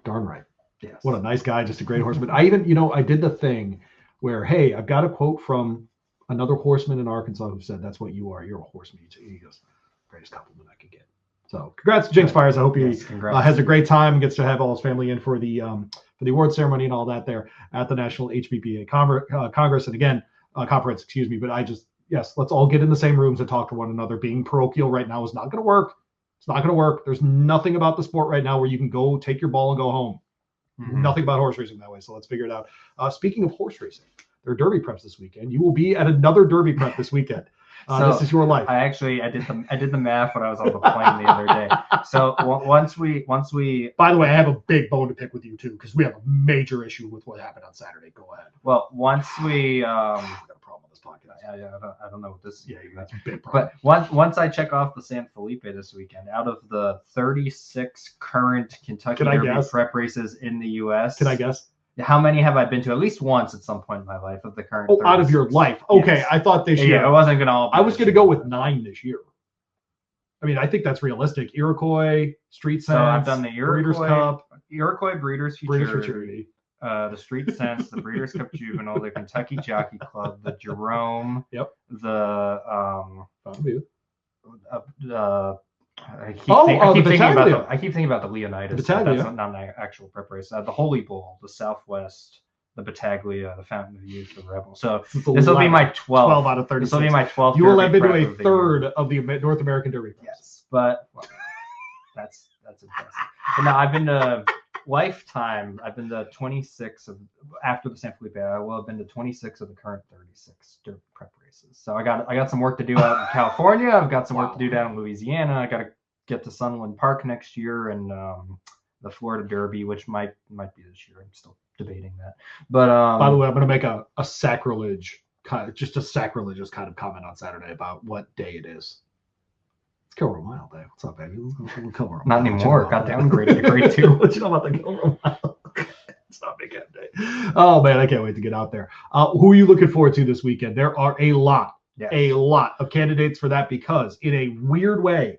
Darn right. Yes. What a nice guy, just a great horseman. I even, I did the thing where, hey, I've got a quote from another horseman in Arkansas who said, "That's what you are. You're a horseman." He goes, "Greatest compliment I could get." So, congrats to Jinx Fires. I hope he has a great time and gets to have all his family in for the award ceremony and all that there at the National HBPA Congress and again conference. Excuse me, but let's all get in the same rooms and talk to one another. Being parochial right now is not going to work. It's not going to work. There's nothing about the sport right now where you can go take your ball and go home. Nothing about horse racing that way. So let's figure it out. Speaking of horse racing. There are Derby preps this weekend. You will be at another Derby prep this weekend. This is your life. I did the math when I was on the plane the other day. So once we. By the way, I have a big bone to pick with you too, because we have a major issue with what happened on Saturday. Go ahead. Well, once we. We've got a problem with this podcast. Yeah, I don't know what this. Yeah, that's a big problem. But once I check off the San Felipe this weekend, out of the 36 current Kentucky Derby prep races in the U.S., can I guess? How many have I been to? At least once at some point in my life of the current. Oh, out of your life. Okay, yes. I thought this year. Yeah, it wasn't going to all. I was going to go with 9 this year. I mean, I think that's realistic. Iroquois, Street Sense. So I've done the Breeders' Cup, Breeders' Futurity, the Street Sense, the Breeders' Cup Juvenile, the Kentucky Jockey Club, the Jerome. Yep. The I keep thinking about the Leonidas. That's not an actual prep race. The Holy Bull, the Southwest, the Battaglia, the Fountain of Youth, the Rebel. So this will be my 12 out of 36. This will be my 12th. You will have been to a third of the North American Derby. Yes, but that's impressive. But no, I've been to lifetime. I've been to 26 of after the San Felipe. I will have been to 26 of the current 36 Derby prep races. So I got some work to do out in California. I've got some work to do down in Louisiana. I got to get to Sunland Park next year and the Florida Derby, which might be this year. I'm still debating that. But by the way, I'm going to make a sacrilegious kind of comment on Saturday about what day it is. It's Kilroy Mile Day. What's up, baby? Kilroy Not anymore. Got downgraded to grade 2. What you know about the Kilroy Mile? It's not Big End Day. Oh man, I can't wait to get out there. Who are you looking forward to this weekend? There are a lot of candidates for that because in a weird way,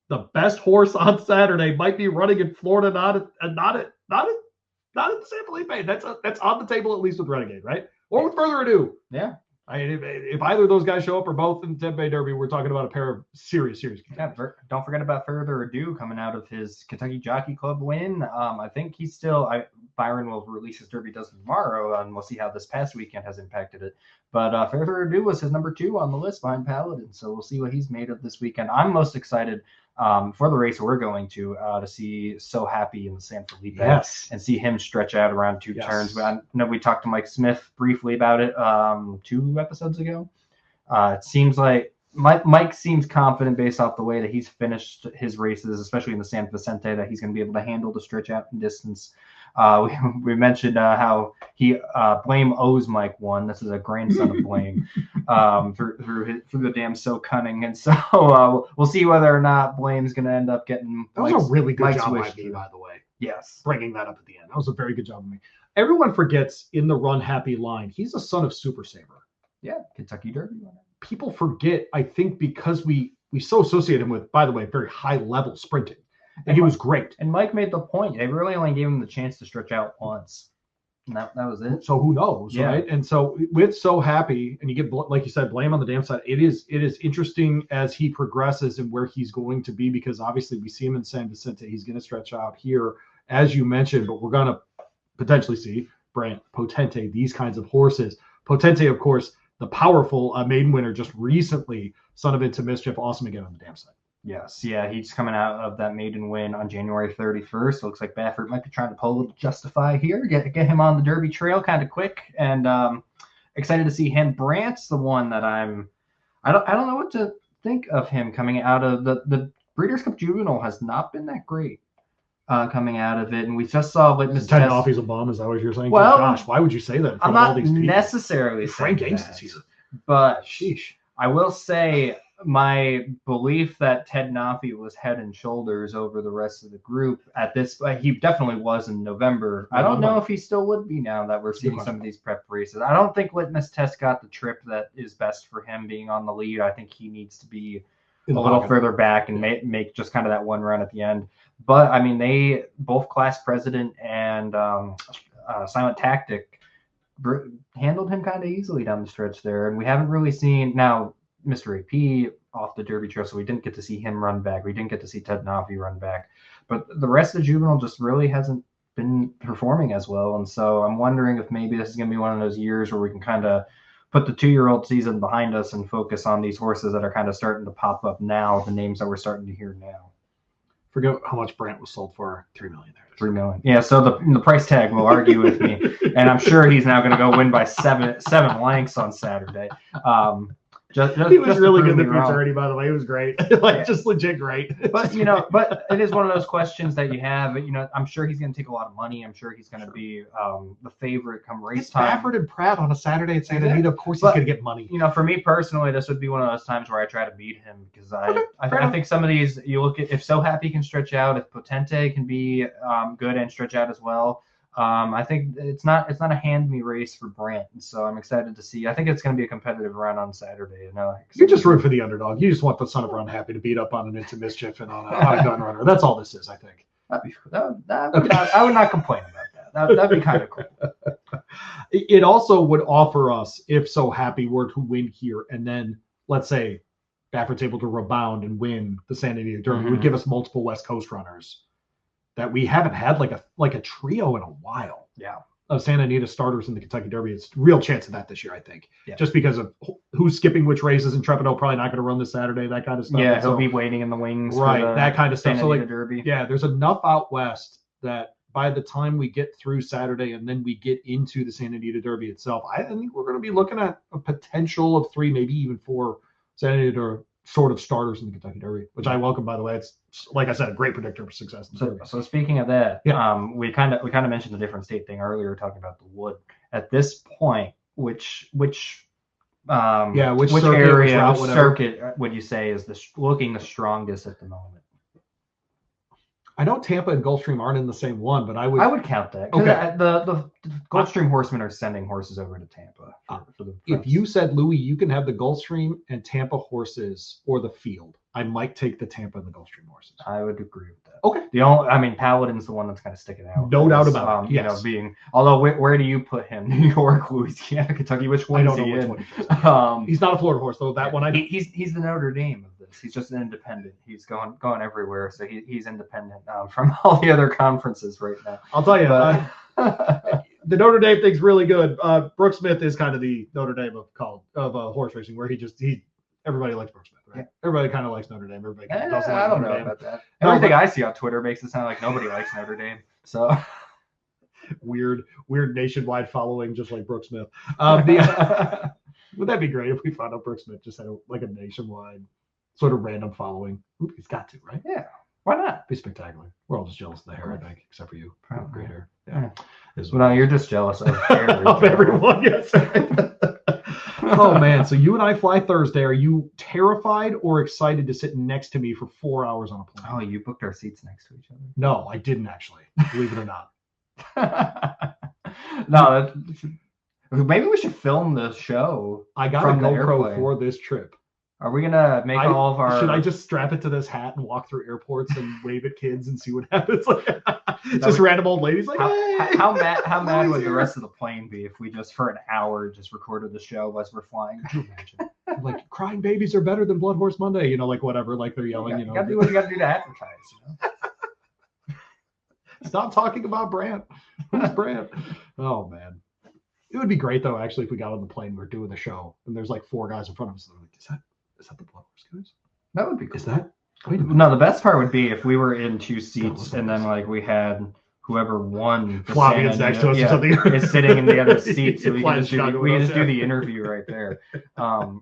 the best horse on Saturday might be running in Florida, not at the San Felipe. That's on the table at least with Renegade, right? Or with Further Ado. Yeah. If either of those guys show up or both in the Tampa Bay Derby, we're talking about a pair of serious Yeah, don't forget about Further Ado coming out of his Kentucky Jockey Club win. I think he's still Byron will release his Derby Dozen tomorrow, and we'll see how this past weekend has impacted it. But Further Ado was his number 2 on the list behind Paladin, so we'll see what he's made of this weekend. I'm most excited for the race we're going to see So Happy in the San Felipe and see him stretch out around 2 turns. I know we talked to Mike Smith briefly about it 2 episodes ago. It seems like Mike seems confident based off the way that he's finished his races, especially in the San Vicente, that he's going to be able to handle the stretch out in distance. We mentioned how he Blame owes Mike one. This is a grandson of Blame through the damn So Cunning, and so we'll see whether or not Blame's going to end up getting. That was a really good job by me, by the way. Yes, bringing that up at the end. That was a very good job of me. Everyone forgets in the Run Happy line, he's a son of Super Saver. Yeah, Kentucky Derby winner. People forget, I think, because we so associate him with, by the way, very high level sprinting. And he was great. And Mike made the point. They really only gave him the chance to stretch out once. And that was it. So who knows, right? And so with So Happy, and you get, like you said, Blame on the damn side, it is interesting as he progresses and where he's going to be, because obviously we see him in San Vicente. He's going to stretch out here, as you mentioned, but we're going to potentially see Brant, Potente, these kinds of horses. Potente, of course, the powerful maiden winner just recently, son of Into Mischief, awesome again on the damn side. Yes, yeah, he's coming out of that maiden win on January 31st. Looks like Baffert might be trying to pull a little Justify here, get him on the Derby trail kind of quick, and excited to see him. Brant's the one that I don't know what to think of him coming out of the Breeders' Cup Juvenile has not been that great coming out of it, and we just saw Litmus Test. Off, a bum, is that what you're saying? Well, gosh, why would you say that? I'm not necessarily saying Frank Angst season, but sheesh. I will say my belief that Ted Nafi was head and shoulders over the rest of the group at this, he definitely was in November. I don't know if he still would be now that we're seeing some of these prep races. I don't think Litmus Test got the trip that is best for him being on the lead. I think he needs to be a little further back and make just kind of that one run at the end. But I mean, they both Class President and Silent Tactic handled him kind of easily down the stretch there, and we haven't really seen now Mr. AP off the Derby trail, so we didn't get to see him run back. We didn't get to see Ted Nafi run back, but the rest of the Juvenile just really hasn't been performing as well. And so I'm wondering if maybe this is going to be one of those years where we can kind of put the 2-year-old season behind us and focus on these horses that are kind of starting to pop up now, the names that we're starting to hear now. Forget how much Brant was sold for. $3 million there. $3 million. Yeah, so the price tag will argue with me, and I'm sure he's now going to go win by seven lengths on Saturday. He was just to really prove good in me the wrong. futurity, by the way. He was great. Yeah. Just legit great. But but it is one of those questions that you have. I'm sure he's going to take a lot of money. I'm sure he's going to be the favorite come race It's time. Baffert and Pratt on a Saturday at Santa Exactly. Anita. Of course, But, he's going to get money. For me personally, this would be one of those times where I try to beat him because fair I enough. think some of these, you look at, if So Happy can stretch out, if Potente can be good and stretch out as well. I think it's not a hand me race for Brandt, and so I'm excited to see. I think it's going to be a competitive run on Saturday. You're just rooting for the underdog. You just want the son of Run Happy to beat up on an Into Mischief and on a gun runner. That's all this is, I think. I would not complain about that. That'd be kind of cool. It also would offer us, if So Happy were to win here, and then let's say Baffert's able to rebound and win the Santa Anita Derby, it would give us multiple West Coast runners that we haven't had like a trio in a while. Yeah. Of Santa Anita starters in the Kentucky Derby. It's a real chance of that this year, I think. Yeah. Just because of who's skipping which races, and Trepido probably not going to run this Saturday, that kind of stuff. Yeah, he'll be waiting in the wings. Right, for the that kind of stuff. Santa So Anita Derby. yeah, there's enough out west that by the time we get through Saturday and then we get into the Santa Anita Derby itself, I think we're going to be looking at a potential of 3, maybe even 4 Santa Anita sort of starters in the Kentucky Derby, which I welcome, by the way. It's, like I said, a great predictor for success in the Derby. So speaking of that, Yeah. we kind of mentioned the different state thing earlier, talking about the wood. At this point, which area, which circuit would you say is looking the strongest at the moment? I know Tampa and Gulfstream aren't in the same one, but I would count that. Okay. The Gulfstream Horsemen are sending horses over to Tampa. For the if you said, Louie, you can have the Gulfstream and Tampa horses or the field, I might take the Tampa and the Gulfstream horses. I would agree with that. Okay. Paladin's the one that's kind of sticking out. No doubt about it. Yes. Although where do you put him? New York, Louisiana, Kentucky? Which one is he in? He's not a Florida horse, though. That one I know. He's the Notre Dame of this. He's just an independent. He's going everywhere, so he's independent from all the other conferences right now. I'll tell you, the Notre Dame thing's really good. Brooke Smith is kind of the Notre Dame of horse racing, where everybody likes Brooke Smith, right? Yeah. Everybody kind of likes Notre Dame. Everybody doesn't like I don't Notre know Dame. about that. Everything I see on Twitter makes it sound like nobody likes Notre Dame. So weird nationwide following, just like Brooke Smith. Would that be great if we found out Brooke Smith just had a nationwide sort of random following? He's got to, right? Yeah. Why not? Be spectacular. We're all just jealous of the hair, I think, except for you. Probably. Great hair. Yeah. No, you're just jealous of hair. Of everyone, yes. Oh man, so you and I fly Thursday. Are you terrified or excited to sit next to me for 4 hours on a plane? Oh, you booked our seats next to each other. No, I didn't actually. Believe it or not. No, maybe we should film the show. I got a GoPro for this trip. Are we gonna make all of our? Should I just strap it to this hat and walk through airports and wave at kids and see what happens? Just random old ladies like, hey! How mad would the rest of the plane be if we just for an hour just recorded the show as we're flying? Could you imagine? Like, crying babies are better than BloodHorse Monday, whatever, like they're yelling, You gotta do what you gotta do to advertise, Stop talking about Brandt. Who's Brandt? Oh man. It would be great though, actually, if we got on the plane, we're doing the show, and there's like 4 guys in front of us. They're like, is that the BloodHorse guys? That would be cool. Is that? Wait a minute. No, the best part would be if we were in 2 seats and then we had whoever won the Flavian's next to us or something is sitting in the other seat, so we can just do the interview right there.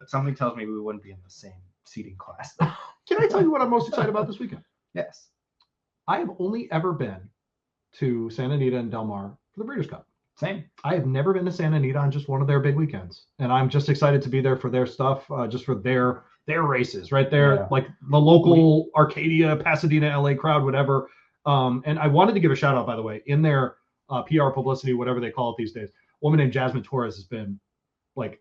Something tells me we wouldn't be in the same seating class. Can I tell you what I'm most excited about this weekend? Yes. I have only ever been to Santa Anita and Del Mar for the Breeders' Cup. Same. I have never been to Santa Anita on just one of their big weekends, and I'm just excited to be there for their stuff, just for their races right there, like the local Arcadia, Pasadena, LA crowd, whatever. And I wanted to give a shout out, by the way, in their PR publicity, whatever they call it these days. A woman named Jasmine Torres has been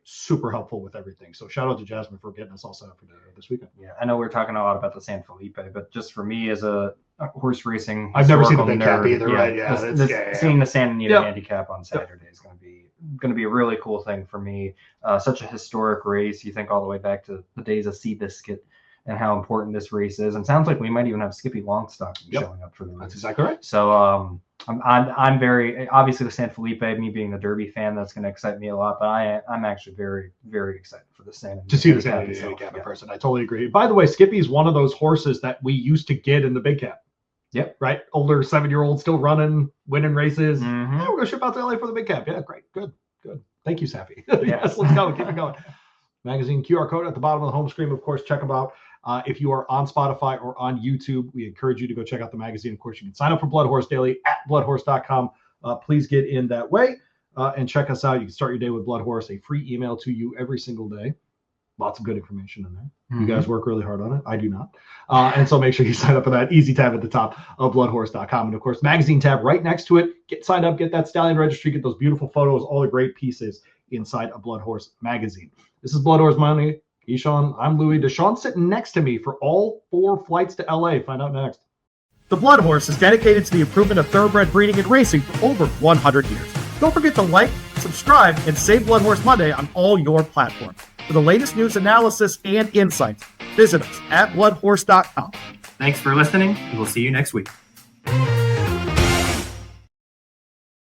super helpful with everything. So shout out to Jasmine for getting us all set up for this weekend. Yeah, I know we're talking a lot about the San Felipe, but just for me as a horse racing, I've never seen the big cap either, right? Seeing the Santa Anita handicap on Saturday is going to be a really cool thing for me. Such a historic race. You think all the way back to the days of Seabiscuit and how important this race is. And sounds like we might even have Skippy Longstock showing up for the race. That's exactly right. So I'm very, obviously the San Felipe, me being the Derby fan, that's going to excite me a lot. But I'm actually very, very excited for the Santa Anita. To see the Santa Anita handicap in person. I totally agree. By the way, Skippy's one of those horses that we used to get in the big cap. Yep. Right. Older 7-year-old still running, winning races. Mm-hmm. Yeah, we're gonna ship out to LA for the big cap. Yeah, great. Good. Thank you, Safi. Yes, let's go. Keep it going. Magazine QR code at the bottom of the home screen. Of course, check them out. If you are on Spotify or on YouTube, we encourage you to go check out the magazine. Of course, you can sign up for Blood Horse Daily at bloodhorse.com. Please get in that way and check us out. You can start your day with Blood Horse, a free email to you every single day. Lots of good information in there. You guys work really hard on it. I do not. And so make sure you sign up for that easy tab at the top of bloodhorse.com. And of course, magazine tab right next to it. Get signed up, get that stallion registry, get those beautiful photos, all the great pieces inside a Blood Horse magazine. This is Blood Horse Monday. Eshawn, I'm Louie. Deshaun's sitting next to me for all 4 flights to LA. Find out next. The Blood Horse is dedicated to the improvement of thoroughbred breeding and racing for over 100 years. Don't forget to like, subscribe, and save Blood Horse Monday on all your platforms. For the latest news, analysis, and insights, visit us at bloodhorse.com. Thanks for listening, and we'll see you next week.